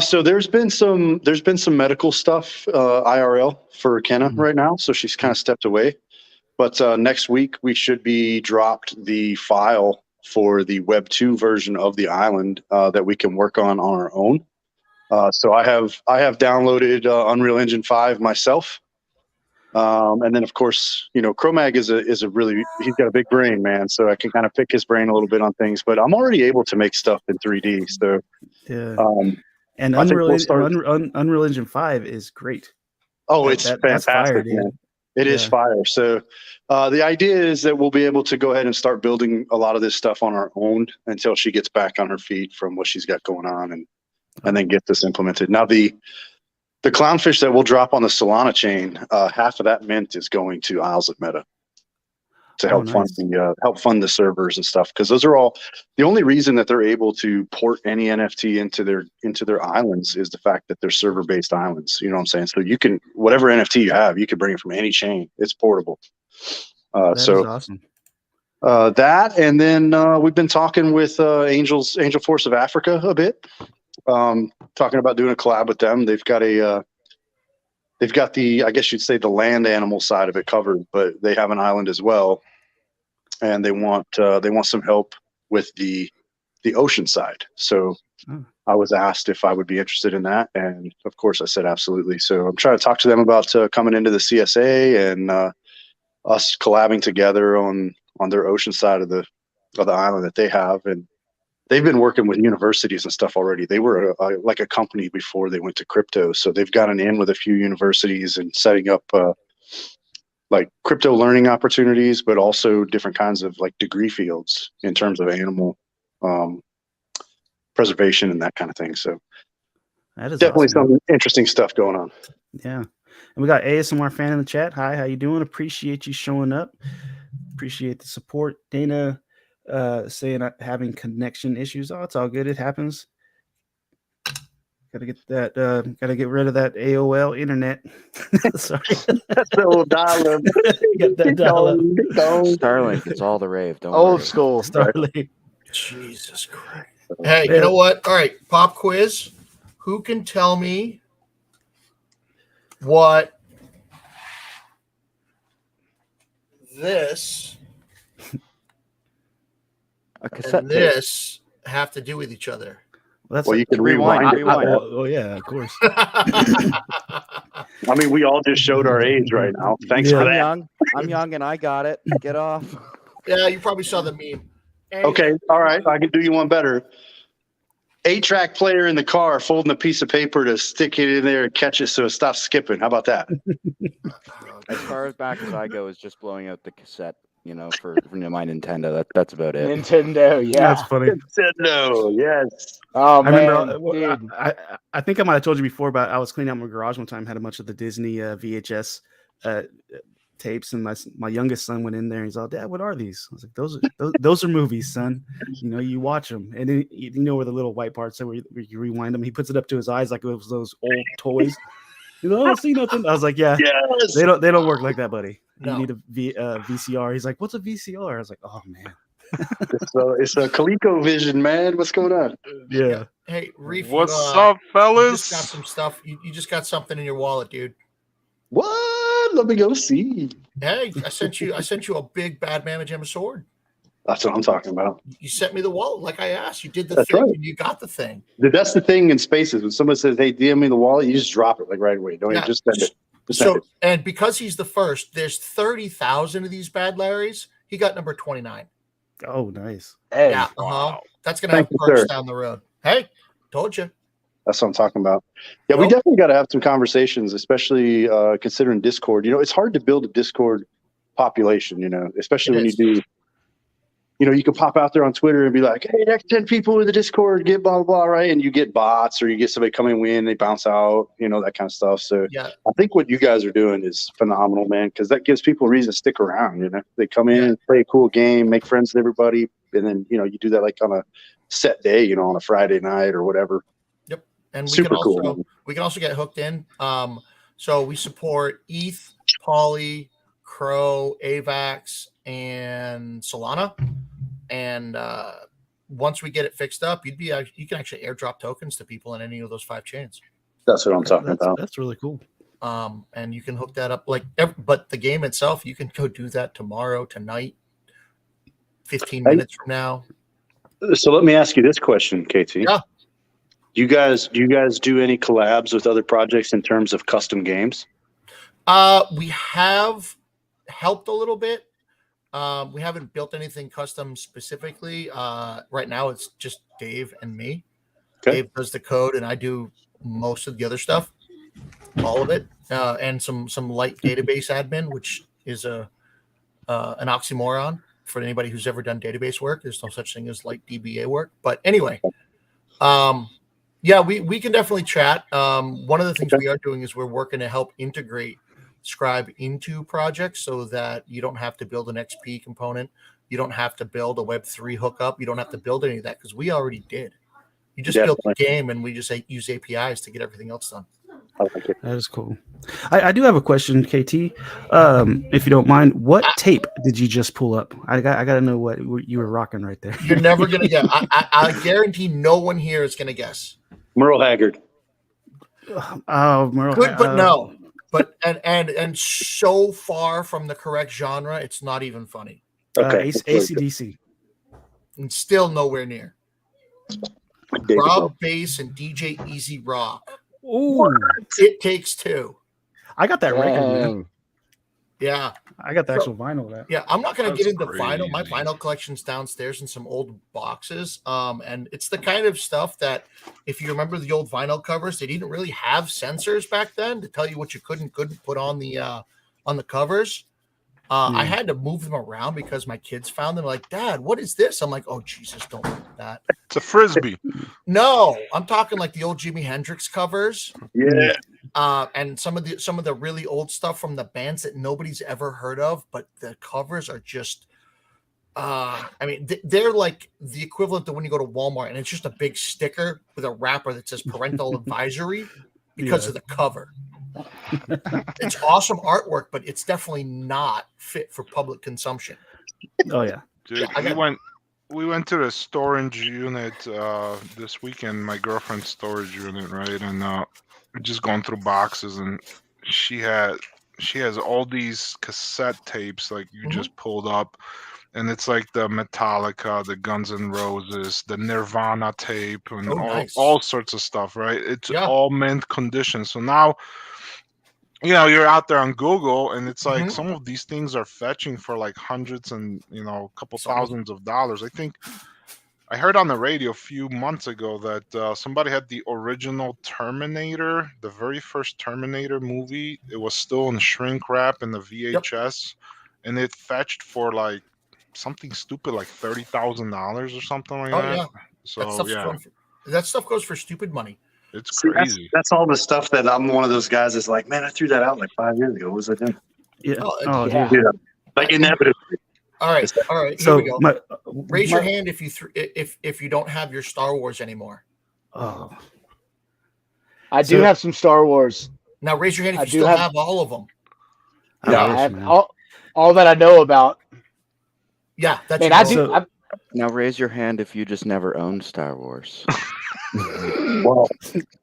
So there's been some medical stuff IRL for Kenna right now. So she's kind of stepped away. But next week we should be dropped the file for the Web 2 version of the island that we can work on our own. So I have downloaded Unreal Engine 5 myself, and then of course, you know, Chromag is a really, he's got a big brain, man. So I can kind of pick his brain a little bit on things. But I'm already able to make stuff in 3D. So yeah, and Unreal Engine 5 is great. Oh, it's fantastic, fire, man. It is fire. So the idea is that we'll be able to go ahead and start building a lot of this stuff on our own until she gets back on her feet from what she's got going on, and then get this implemented. Now the clownfish that we'll drop on the Solana chain, half of that mint is going to Isles of Meta to help fund the servers and stuff, because those are all the only reason that they're able to port any NFT into their islands is the fact that they're server based islands. You know what I'm saying? So you can, whatever NFT you have, you can bring it from any chain. It's portable. That is awesome. That, and then we've been talking with Angel Force of Africa a bit, talking about doing a collab with them. They've got the, I guess you'd say, the land animal side of it covered, but they have an island as well, and they want some help with the ocean side. So I was asked if I would be interested in that, and of course I said absolutely. So I'm trying to talk to them about coming into the CSA and us collabing together on their ocean side of the island that they have. And they've been working with universities and stuff already. They were like a company before they went to crypto. So they've gotten in with a few universities and setting up like crypto learning opportunities, but also different kinds of like degree fields in terms of animal preservation and that kind of thing. So that is definitely some interesting stuff going on. Yeah. And we got ASMR fan in the chat. Hi, how you doing? Appreciate you showing up. Appreciate the support. Dana saying having connection issues. Oh, it's all good. It happens. Gotta get that. Gotta get rid of that AOL internet. Sorry, that's the old dial-up. Get that dial-up. Starlink. It's all the rave. Don't old worry. School Starlink. Jesus Christ. Hey, you know what? All right, pop quiz. Who can tell me what this and this have to do with each other? Well, you can rewind it. Oh, yeah, of course. I mean, we all just showed our age right now. Thanks for that. I'm young and I got it. Get off. Yeah, you probably saw the meme. Okay, all right. I can do you one better. 8-track player in the car folding a piece of paper to stick it in there and catch it so it stops skipping. How about that? As far as back as I go is just blowing out the cassette, you know, for my Nintendo. That's about it. Nintendo, yeah. That's funny. Nintendo, yes. Oh, man. I remember, I think I might have told you before, but I was cleaning out my garage one time, had a bunch of the Disney VHS tapes, and my youngest son went in there and he's all, Dad, what are these? I was like, those are movies, son. You watch them, and then where the little white parts are where you rewind them. He puts it up to his eyes like it was those old toys. I don't see nothing. I was like, yeah, yes. They don't work like that, buddy. No. You need a VCR. He's like, what's a VCR? I was like, oh man. It's a ColecoVision, man. What's going on? Yeah. Hey, Reef, what's up, fellas? You just got some stuff. You just got something in your wallet, dude. What? Let me go see. Hey, I sent you a big bad mamma jamma sword. That's what I'm talking about. You sent me the wallet like I asked. You did the That's thing, right. and you got the thing. That's the thing in Spaces. When someone says, "Hey, DM me the wallet," you just drop it like right away. Don't even just send it. Send it. And because he's the first, there's 30,000 of these bad Larrys. He got number 29. Oh, nice. Hey, Yeah, wow. That's gonna have perks down the road. Hey, told you. That's what I'm talking about. Yeah, we definitely got to have some conversations, especially considering Discord. It's hard to build a Discord population. Especially when you do. You can pop out there on Twitter and be like, hey, next 10 people in the Discord, get blah, blah, blah, right? And you get bots or you get somebody coming in, they bounce out, that kind of stuff. So I think what you guys are doing is phenomenal, man, because that gives people a reason to stick around. They come in, play a cool game, make friends with everybody. And then, you do that like on a set day, on a Friday night or whatever. Yep. And we can also get hooked in. So we support ETH, Poly, Crow, AVAX, and Solana. And once we get it fixed up, you can actually airdrop tokens to people in any of those 5 chains. That's what I'm talking about. That's really cool. And you can hook that up but the game itself, you can go do that tomorrow, tonight, 15 minutes from now. So let me ask you this question, KT. Yeah. Do you guys do any collabs with other projects in terms of custom games? We have helped a little bit. We haven't built anything custom specifically. Right now, it's just Dave and me. Okay. Dave does the code, and I do most of the other stuff, all of it, and some light database admin, which is an oxymoron for anybody who's ever done database work. There's no such thing as light DBA work. But anyway, we can definitely chat. One of the things we are doing is we're working to help integrate Scribe into projects so that you don't have to build an XP component. You don't have to build a Web3 hookup. You don't have to build any of that because we already did. You just built the game and we just use APIs to get everything else done. That is cool. I do have a question, KT. If you don't mind, what tape did you just pull up? I got to know what you were rocking right there. You're never going to guess. I guarantee no one here is going to guess. Merle Haggard. Oh, Merle. Good, but no. But and so far from the correct genre, it's not even funny. Okay, AC/DC. And still nowhere near. Rob Bass and DJ Easy Rock. Ooh, It Takes Two. I got that record, man. Yeah, I got the actual vinyl of that. Yeah, I'm not going to get into vinyl. My vinyl collection's downstairs in some old boxes. And it's the kind of stuff that, if you remember the old vinyl covers, they didn't really have sensors back then to tell you what you could and couldn't put on the covers. I had to move them around because my kids found them. Like, Dad, what is this? I'm like, oh Jesus, don't look at that. It's a Frisbee. No, I'm talking like the old Jimi Hendrix covers. Yeah. And some of the really old stuff from the bands that nobody's ever heard of, but the covers are just they're like the equivalent of when you go to Walmart and it's just a big sticker with a wrapper that says parental advisory because of the cover. It's awesome artwork, but it's definitely not fit for public consumption. Oh yeah. Dude, we went to the storage unit this weekend, my girlfriend's storage unit, right? And we're just going through boxes, and she has all these cassette tapes like you just pulled up, and it's like the Metallica, the Guns N' Roses, the Nirvana tape, and all sorts of stuff, right? It's all mint condition. So now, you're out there on Google, and it's like some of these things are fetching for like hundreds and a couple thousands of dollars. I think I heard on the radio a few months ago that somebody had the original Terminator, the very first Terminator movie. It was still in shrink wrap in the VHS, and it fetched for like something stupid like $30,000 or something like that. Yeah. So that stuff goes for stupid money. It's crazy. That's all the stuff that I'm one of those guys that's like, man, I threw that out like 5 years ago. What was I doing? Yeah. Oh, yeah. dude. Like inevitably. All right. Here So we go. Raise your hand if you don't have your Star Wars anymore. Oh, I do have some Star Wars. Now raise your hand if I you do still have- have all of them. Yeah, wish, I have man. all that I know about. Yeah, that's Man, your I goal. do. So- Now raise your hand if you just never owned Star Wars. Well,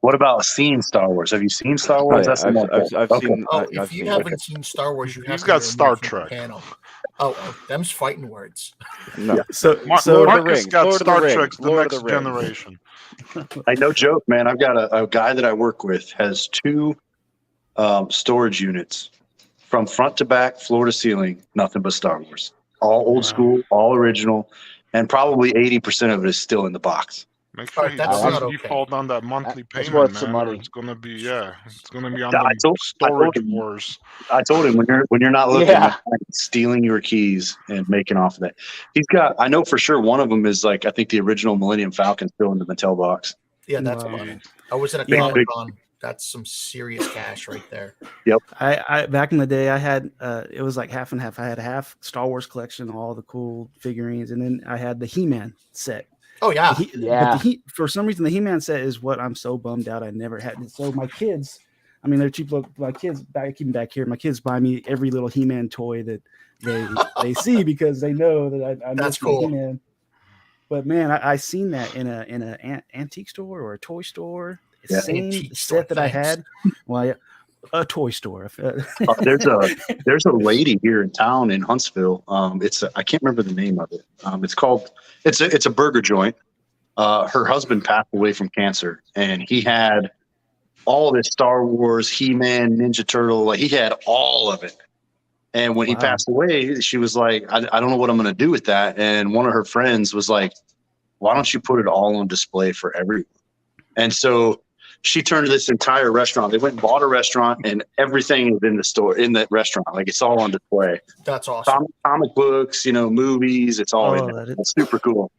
what about seeing Star Wars? Have you seen Star Oh, Wars? yeah, That's the more I've okay. seen. Oh, I've if you seen. haven't seen Star Wars, you have He's to got be Star removed from the Trek. panel. Oh, them's fighting words. No. So Lord of the Marcus Rings, got Lord of the Star Rings, Trek, the Lord of next the Rings. generation. Hey, no joke, man. I've got a guy that I work with has 2 storage units from front to back, floor to ceiling, nothing but Star Wars. All old school, all original, and probably 80% of it is still in the box. Make sure Alright, he that's doesn't not default on that monthly That's payment, worth man. some Or money. it's gonna be it's gonna be on I the told storage him. wars. I told him when you're not looking, Yeah. I'm stealing your keys and making off of that. He's got. I know for sure one of them is like I think the original Millennium Falcon still in the Mattel box. Yeah, that's Wow. funny. I was at a Yeah. Comic-Con. That's some serious cash right there. I back in the day, I had it was like half and half. I had a half Star Wars collection, all the cool figurines, and then I had the He-Man set. Oh yeah. But for some reason, the He-Man set is what I'm so bummed out I never had. So my kids, I mean, they're cheap. My kids even back here, my kids buy me every little He-Man toy that they see because they know that I'm That's listening to cool. He-Man. But man, I seen that in an antique store or a toy store. It's Yeah. the same Antique store, set that I thanks. had. Well, yeah, a toy store. There's a lady here in town in Huntsville. I can't remember the name of it. It's a burger joint. Her husband passed away from cancer, and he had all this Star Wars, He-Man, Ninja Turtle. Like he had all of it. And when he Wow. passed away, she was like, I don't know what I'm going to do with that. And one of her friends was like, why don't you put it all on display for everyone? And so she turned this entire restaurant. They went and bought a restaurant, and everything is in the store, in that restaurant. Like it's all on display. That's awesome. Comic books, movies. It's all in there. It's super cool.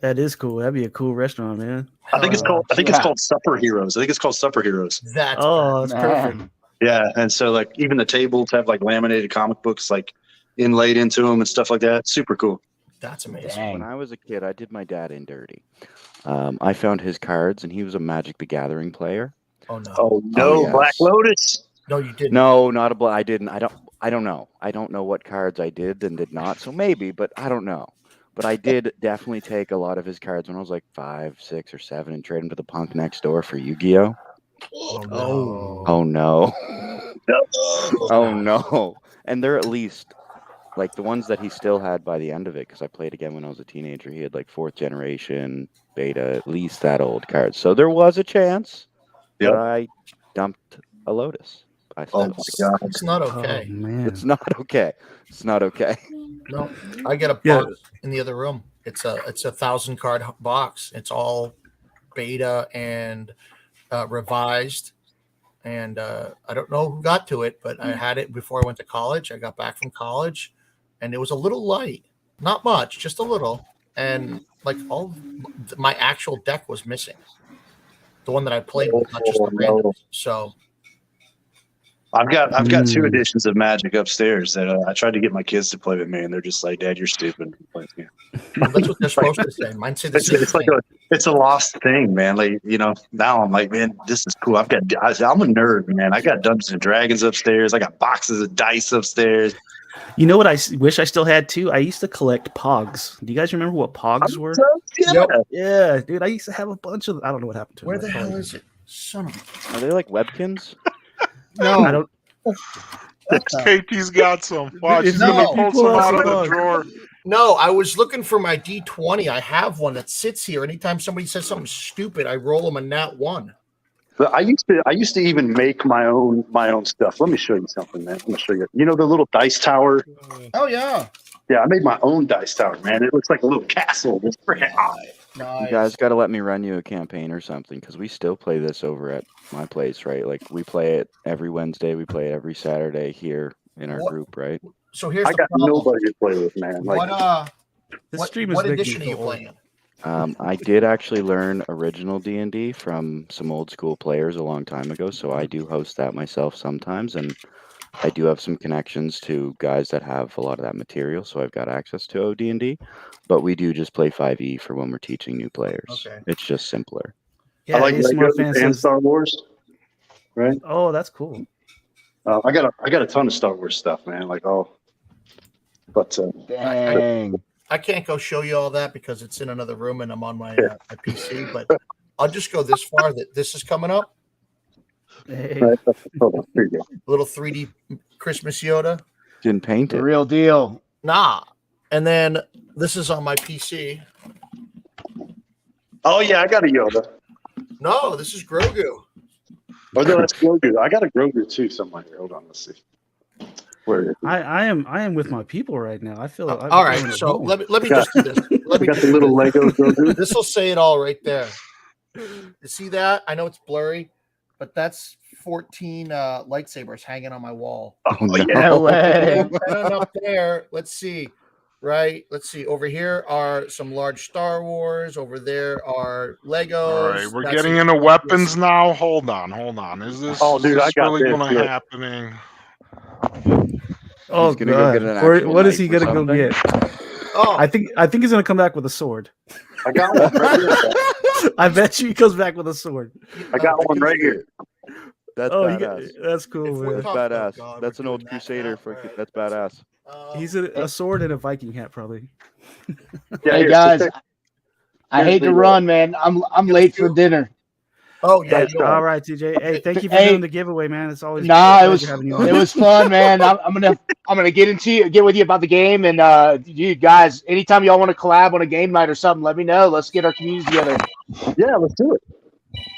That is cool. That'd be a cool restaurant, man. I think it's called Supper Heroes. That's Oh, that's perfect. Man. Yeah, and so like even the tables have like laminated comic books like inlaid into them and stuff like that. Super cool. That's amazing. Dang. When I was a kid, I did my dad in dirty. I found his cards, and he was a Magic the Gathering player. Oh no. Oh no, yes. Black Lotus. No, you didn't. No, not a black. I didn't. I don't know. I don't know what cards I did and did not. So maybe, but I don't know. But I did definitely take a lot of his cards when I was like 5, 6, or 7 and trade them to the punk next door for Yu-Gi-Oh. Oh no. Oh no. Oh no. And they're at least like the ones that he still had by the end of it, because I played again when I was a teenager. He had like 4th generation, beta, at least that old card. So there was a chance. Yep. But I dumped a Lotus. Oh my God. It's not Oh okay. man. It's not okay. It's not okay. No, I get a Yeah. box in the other room. It's a 1,000 card box. It's all beta and revised. And I don't know who got to it, but I had it before I went to college. I got back from college, and it was a little light, not much, just a little. And like all my actual deck was missing. The one that I played with, not just the random. So I've got 2 editions of Magic upstairs that I tried to get my kids to play with me, and they're just like, "Dad, you're stupid." that's what they're supposed to say. Mine say the same It's like thing. it's a lost thing, man. Like now I'm like, man, this is cool. I'm a nerd, man. I got Dungeons and Dragons upstairs. I got boxes of dice upstairs. You know what I wish I still had too? I used to collect Pogs. Do you guys remember what Pogs were? Yeah. Yep. Yeah, dude. I used to have a bunch of. I don't know what happened to them. Where the I hell probably- is it? Son of Are they like Webkins? no. I don't. KT's got some. Watch, he's No. gonna pull some out of the Pull drawer. No, I was looking for my D20. I have one that sits here. Anytime somebody says something stupid, I roll them a nat 1. But I used to even make my own stuff. Let me show you something, man. Let me show you. You know the little dice tower? Oh yeah. Yeah, I made my own dice tower, man. It looks like a little castle. It's freaking awesome. Nice. You guys got to let me run you a campaign or something, because we still play this over at my place, right? Like we play it every Wednesday. We play it every Saturday here in our What? group, right? So here's I the got problem. nobody to play with, man. Like, This what stream is what making edition are me you feel old. playing? I did actually learn original D&D from some old school players a long time ago, so I do host that myself sometimes, and I do have some connections to guys that have a lot of that material, so I've got access to OD&D. But we do just play 5e for when we're teaching new players. Okay. It's just simpler. Yeah, I like A Smart Legos Fan and says, Star Wars. Right. "Oh, that's cool." I got a ton of Star Wars stuff, man. Like but Dang. I can't go show you all that because it's in another room and I'm on my my PC. But I'll just go this far that this is coming up. Hey, right, hold on, here you go. Little 3D Christmas Yoda. Didn't paint The it. real deal. Nah. And then this is on my PC. Oh yeah, I got a Yoda. No, this is Grogu. Oh no, that's Grogu. I got a Grogu too somewhere here. Hold on, let's see. Where is it? I am with my people right now. I feel. I'm All right, feeling at so home. let me just do this. Let I me got just the do little this. Lego Grogu. This will say it all right there. You see that? I know it's blurry, but that's 14 lightsabers hanging on my wall. Oh no. yeah. No way. And up there, let's see. Right? Let's see. Over here are some large Star Wars. Over there are Legos. All right, we're That's getting a- into weapons now. Hold on. Is this, Oh, is dude, this I got really this, going to look. happening? Oh He's gonna go get God! an Or actual what is knife he or gonna go something? get? Oh, I think he's gonna come back with a sword. I got one right here. I bet you he comes back with a sword. I got one right here. That's Oh, badass. that's cool, If we're man. That's talking- oh, badass. God, That's we're an old doing that crusader. now? All right. That's badass. He's a sword and a Viking hat, probably. Yeah, Hey here, guys, so I hate to run, man. I'm late for dinner. Oh yeah. Hey, all right, TJ. Hey, thank you for Hey. doing the giveaway, man. It's always Nah, a it was pleasure having you on. it was fun, man. I'm gonna get with you about the game, and you guys, anytime y'all want to collab on a game night or something, let me know. Let's get our communities together. yeah, let's do it.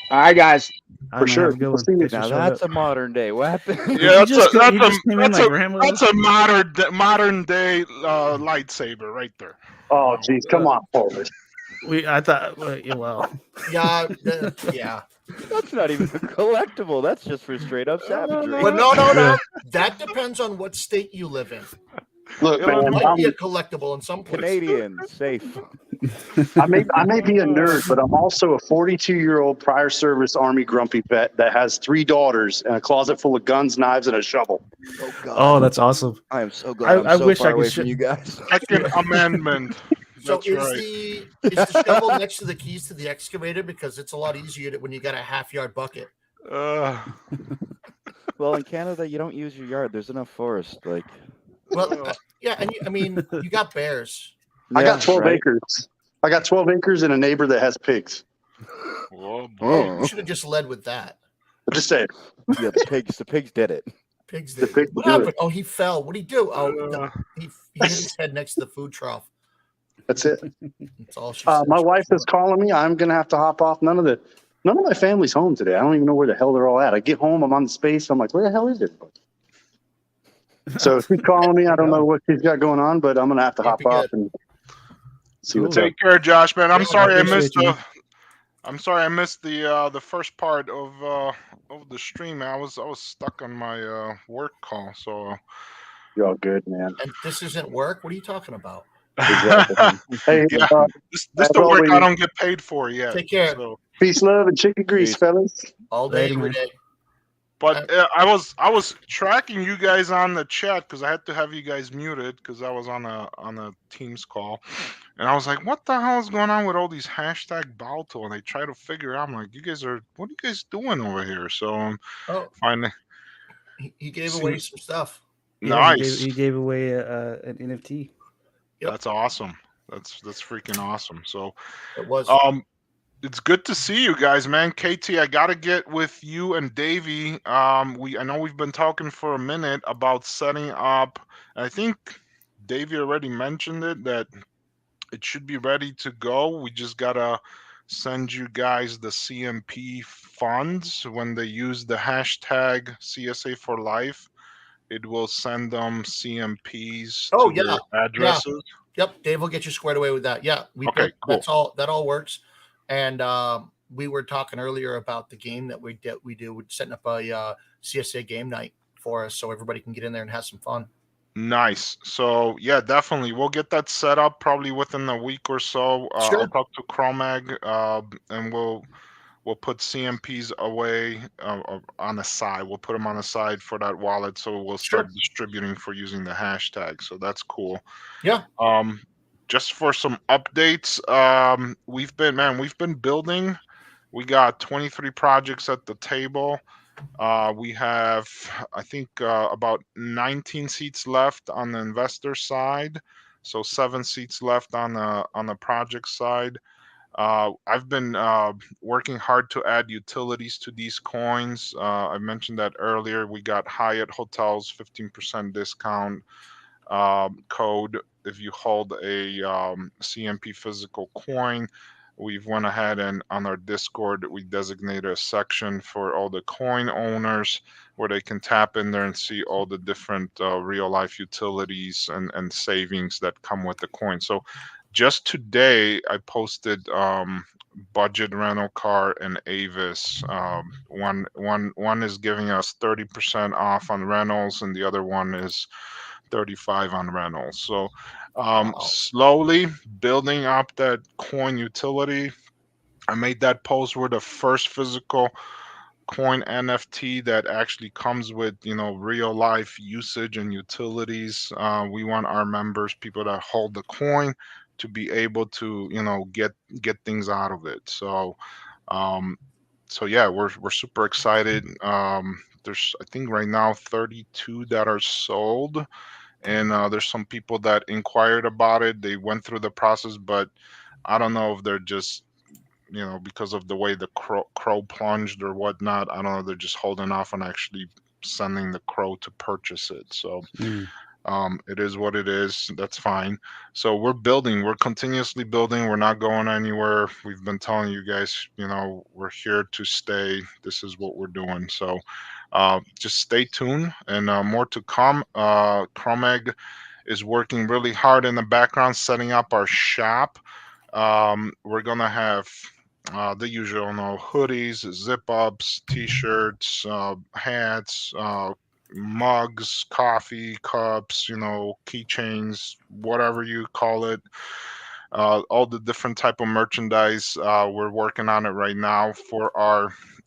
All right, guys. All For right, man, sure. have a good We'll one. see you. Thanks for Now showing that's up. a modern day weapon. Yeah, He just came in like Rambo. that's a modern day lightsaber right there. Oh, geez, come on, Forrest. I thought, well, Yeah. Yeah. That's not even a collectible. That's just for straight up savagery. But no. Yeah. That depends on what state you live in. Look, It man, might be a collectible in some places. Canadian, safe. I may be a nerd, but I'm also a 42-year-old prior service Army grumpy vet that has 3 daughters and a closet full of guns, knives, and a shovel. Oh God. oh, that's awesome. I am so glad I I'm so wish I far could away sh- from you guys. Second Amendment. So That's is right. the shovel next to the keys to the excavator because it's a lot easier when you got a half-yard bucket. Well, in Canada, you don't use your yard. There's enough forest. Like, Well, yeah, and you got bears. I got 12 right? acres. I got 12 acres and a neighbor that has pigs. Whoa, boy. Oh, you should have just led with that. I'm just saying. Yeah, the pigs did it. Pigs The did. pigs What do it. happened? Oh, he fell. What did he do? Oh, Uh, he hit his head next to the food trough. That's it. That's all she said. My wife is calling me. I'm gonna have to hop off. None of my family's home today. I don't even know where the hell they're all at. I get home, I'm on the space. I'm like, where the hell is everybody? So she's calling me. I don't know what she's got going on, but I'm gonna have to hop Be good. off and see what's up. Take care, Josh, man. I'm Yeah, sorry I appreciate missed you. I missed the first part of the stream. I was stuck on my work call, so You're all good, man. And this isn't work. What are you talking about? Exactly. Hey, Yeah. this as the work I always, don't get paid for yet. Take care. So. peace, love, and chicken grease, Peace. fellas. All day, Later, every man. day. But I was tracking you guys on the chat because I had to have you guys muted because I was on a Teams call, and I was like, "What the hell is going on with all these hashtag Balto?" And I try to figure out. I'm like, what are you guys doing over here?" So Oh, finally, he gave away some stuff. Yeah, nice. He gave away an NFT. Yep. That's awesome. That's freaking awesome. So It was. it's good to see you guys, man. KT, I gotta get with you and Davey. I know we've been talking for a minute about setting up. I think Davey already mentioned it that it should be ready to go. We just gotta send you guys the CMP funds when they use the hashtag CSA for life. It will send them CMPs Oh, to yeah. their addresses. Yep, Dave will get you squared away with that. Yeah, Okay, cool. That's all. That all works. And we were talking earlier about the game that we do. We're setting up a CSA game night for us, so everybody can get in there and have some fun. Nice. So yeah, definitely, we'll get that set up probably within a week or so. Sure. I'll talk to Chromag, and we'll we'll put CMPs away on the side. We'll put them on the side for that wallet, so we'll start distributing for using the hashtag. So that's cool. Yeah. Just for some updates, we've been building. We got 23 projects at the table. We have, I think, about 19 seats left on the investor side, so 7 seats left on the project side. I've been working hard to add utilities to these coins. I mentioned that earlier. We got Hyatt Hotels 15% discount code if you hold a CMP physical coin. We've went ahead and on our Discord, we designated a section for all the coin owners where they can tap in there and see all the different real life utilities and savings that come with the coin. So just today, I posted budget rental car and Avis. One is giving us 30% off on rentals, and the other one is 35 on rentals. So slowly building up that coin utility. I made that post. We're the first physical coin NFT that actually comes with real life usage and utilities. We want our members, people that hold the coin, to be able to get things out of it. So yeah, we're super excited. There's, I think right now, 32 that are sold, and there's some people that inquired about it. They went through the process, but I don't know if they're just because of the way the crow plunged or whatnot. I don't know, they're just holding off on actually sending the crow to purchase it. So it is what it is. That's fine. So we're continuously building. We're not going anywhere. We've been telling you guys, we're here to stay. This is what we're doing. So just stay tuned, and more to come. Chromeg is working really hard in the background setting up our shop. We're gonna have the usual, hoodies, zip ups, t-shirts, hats, mugs, coffee cups, keychains, whatever you call it. All the different type of merchandise. We're working on it right now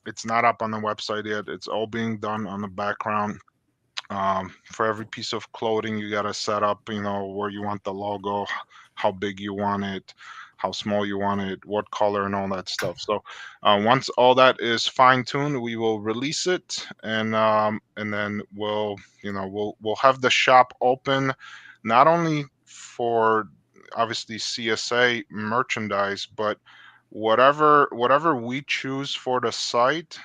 it's not up on the website yet. It's all being done on the background. For every piece of clothing, you got to set up, where you want the logo, how big you want it, how small you want it, what color, and all that stuff. So once all that is fine-tuned, we will release it, and then we'll have the shop open, not only for obviously CSA merchandise, but whatever we choose for the site.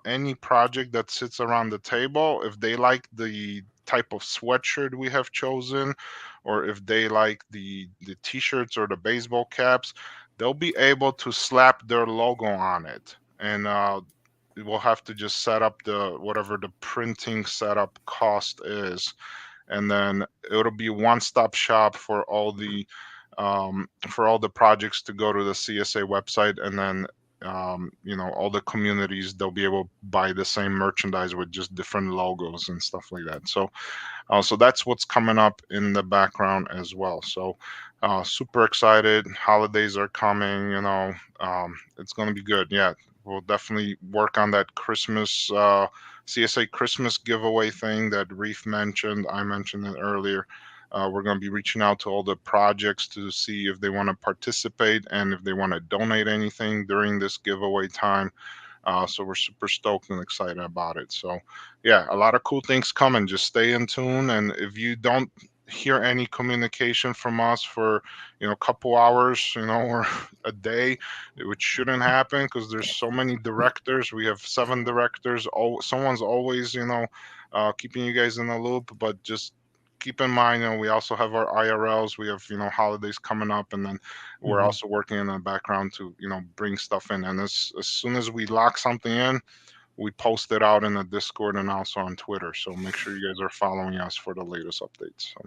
Any project that sits around the table, if they like the type of sweatshirt we have chosen, or if they like the t-shirts or the baseball caps, they'll be able to slap their logo on it, and we'll have to just set up whatever the printing setup cost is, and then it'll be one-stop shop for all the projects to go to the CSA website, and then all the communities, they'll be able to buy the same merchandise with just different logos and stuff like that. So that's what's coming up in the background as well. So super excited. Holidays are coming. It's going to be good. Yeah, we'll definitely work on that Christmas CSA Christmas giveaway thing that Reef mentioned. I mentioned it earlier. We're going to be reaching out to all the projects to see if they want to participate and if they want to donate anything during this giveaway time. So we're super stoked and excited about it. So yeah, a lot of cool things coming. Just stay in tune. And if you don't hear any communication from us for a couple hours, or a day, which shouldn't happen because there's so many directors. We have 7 directors. Someone's always keeping you guys in the loop, but just keep in mind, we also have our IRLs. We have, holidays coming up, and then we're also working in the background to, bring stuff in. And as soon as we lock something in, we post it out in the Discord and also on Twitter. So make sure you guys are following us for the latest updates. So.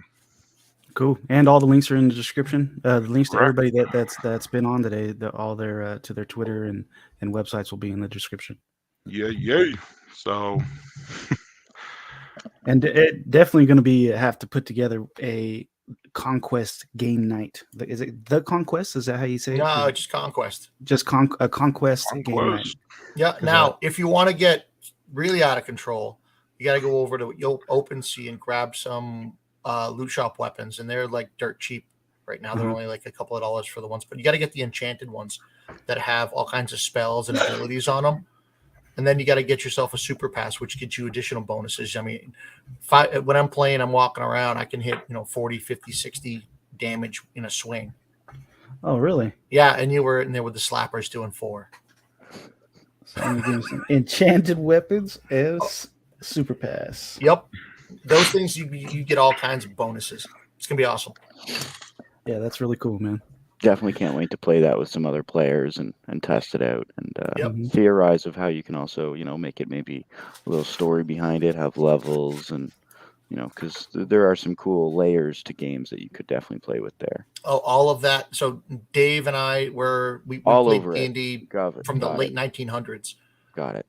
Cool. And all the links are in the description. The links to everybody that's been on today, all their to their Twitter and websites will be in the description. Yeah. So. And it definitely going to have to put together a Conquest game night. Is it the Conquest? Is that how you say it? No, just Conquest. Just Conquest game night. Yeah. Now, if you want to get really out of control, you got to go over to OpenSea and grab some loot shop weapons, and they're like dirt cheap right now. They're only like a couple of dollars for the ones, but you got to get the enchanted ones that have all kinds of spells and abilities on them. And then you got to get yourself a super pass, which gets you additional bonuses. I mean, when I'm playing, I'm walking around, I can hit 40, 50, 60 damage in a swing. Oh, really? Yeah, and you were in there with the slappers doing 4. So I'm doing some enchanted weapons as super pass. Yep, those things you get all kinds of bonuses. It's gonna be awesome. Yeah, that's really cool, man. Definitely can't wait to play that with some other players and test it out and theorize of how you can also, make it maybe a little story behind it, have levels and, because there are some cool layers to games that you could definitely play with there. Oh, all of that. So Dave and I we all played over D&D from the late 1900s. Got it.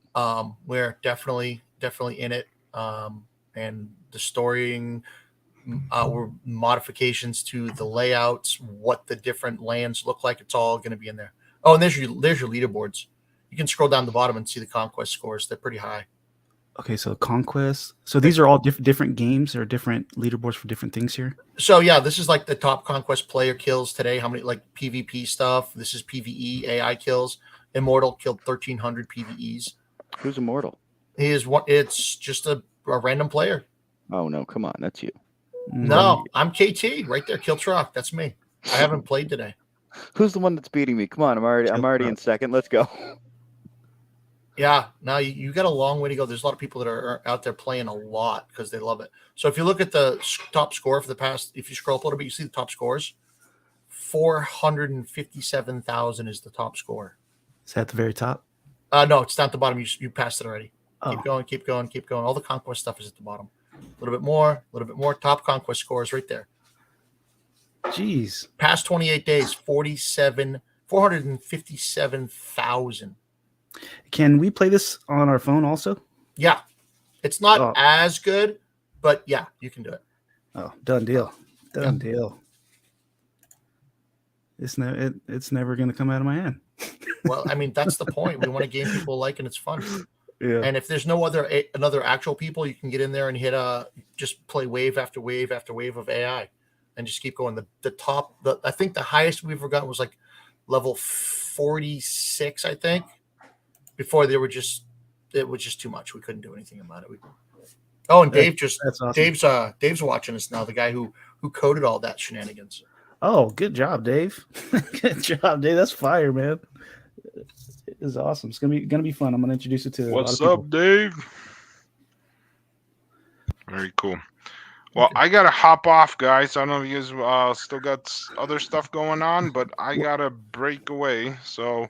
We're definitely in it. And the storying, were modifications to the layouts, what the different lands look like. It's all going to be in there. Oh, and there's your leaderboards. You can scroll down the bottom and see the conquest scores. They're pretty high. Okay, so Conquest. So these are all different games or different leaderboards for different things here? So, yeah, this is like the top Conquest player kills today. How many, like, PvP stuff. This is PvE, AI kills. Immortal killed 1,300 PvEs. Who's Immortal? He is one. It's just a random player. Oh, no, come on. That's you. No, I'm KT right there. Kill Truck. That's me. I haven't played today. Who's the one that's beating me? Come on, I'm already in second. Let's go. Yeah, now you got a long way to go. There's a lot of people that are out there playing a lot because they love it. So if you look at the top score for the past, if you scroll up a little bit, you see the top scores. 457,000 is the top score. Is that the very top? No, it's down at the bottom. You passed it already. Oh. Keep going. All the conquest stuff is at the bottom. A little bit more. Top conquest scores right there. Jeez. Past 28 days, 457,000. Can we play this on our phone also? Yeah. It's not as good, but yeah, you can do it. Oh, done deal. Done deal. It's never going to come out of my hand. Well, I mean, that's the point. We want a game people like, and it's fun. Yeah. And if there's no another actual people, you can get in there and hit just play wave after wave after wave of AI, and just keep going. I think the highest we've ever gotten was like level 46. I think before it was just too much. We couldn't do anything about it. And Dave that's awesome. Dave's watching us now. The guy who coded all that shenanigans. Oh, good job, Dave. Good job, Dave. That's fire, man. Is awesome. It's gonna be fun. I'm gonna introduce it to. What's up, Dave? Very cool. Well, I gotta hop off, guys. I don't know if you guys still got other stuff going on, but I gotta break away. So,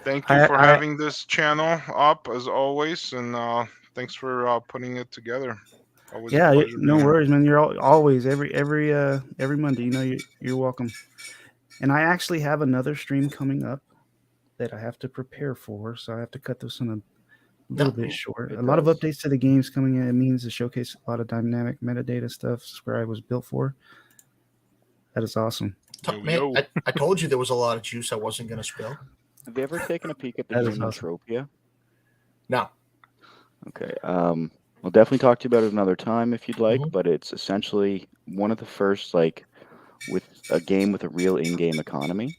thank you for having this channel up as always, and thanks for putting it together. Always no worries, man. You're always every Monday. You're welcome. And I actually have another stream coming up that I have to prepare for, so I have to cut this in a little bit short. A lot of updates to the games coming in. It means to showcase a lot of dynamic metadata stuff. Scribe was built for. That is awesome. Man, I told you there was a lot of juice I wasn't going to spill. Have you ever taken a peek at the game Entropia? No. Okay. I'll definitely talk to you about it another time if you'd like, but it's essentially one of the first, with a game with a real in-game economy.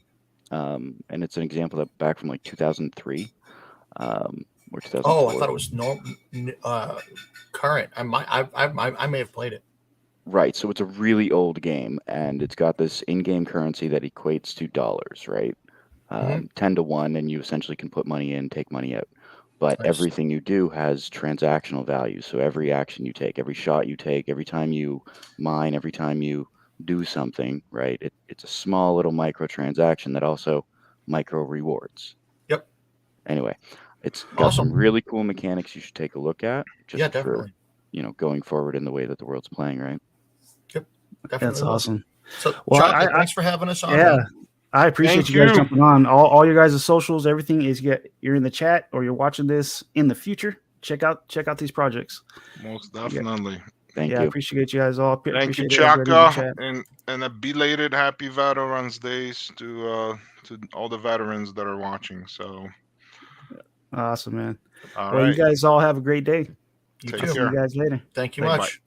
And it's an example back from 2003 or 2004. Oh, I thought it was current. I may have played it. Right. So it's a really old game, and it's got this in-game currency that equates to dollars, right? 10 to 1, and you essentially can put money in, take money out. But everything you do has transactional value. So every action you take, every shot you take, every time you mine, every time you do something, right? It's a small little microtransaction that also micro rewards. Yep. Anyway, it's got some really cool mechanics you should take a look at. Just definitely. For, going forward in the way that the world's playing, right? Yep. Definitely. That's awesome. So, Chaka, thanks for having us on. Yeah. Man. I appreciate you guys jumping on. All your guys' socials, everything is you're in the chat or you're watching this in the future. Check out these projects. Most definitely. Thank I you. appreciate you guys all. Thank you, Appreciate everybody in the Chaka, chat. and a belated Happy Veterans Days to all the veterans that are watching. So, Awesome, man. all Well, you right, guys all have a great day. You take too. See care. you guys later. Thank you Bye-bye. much.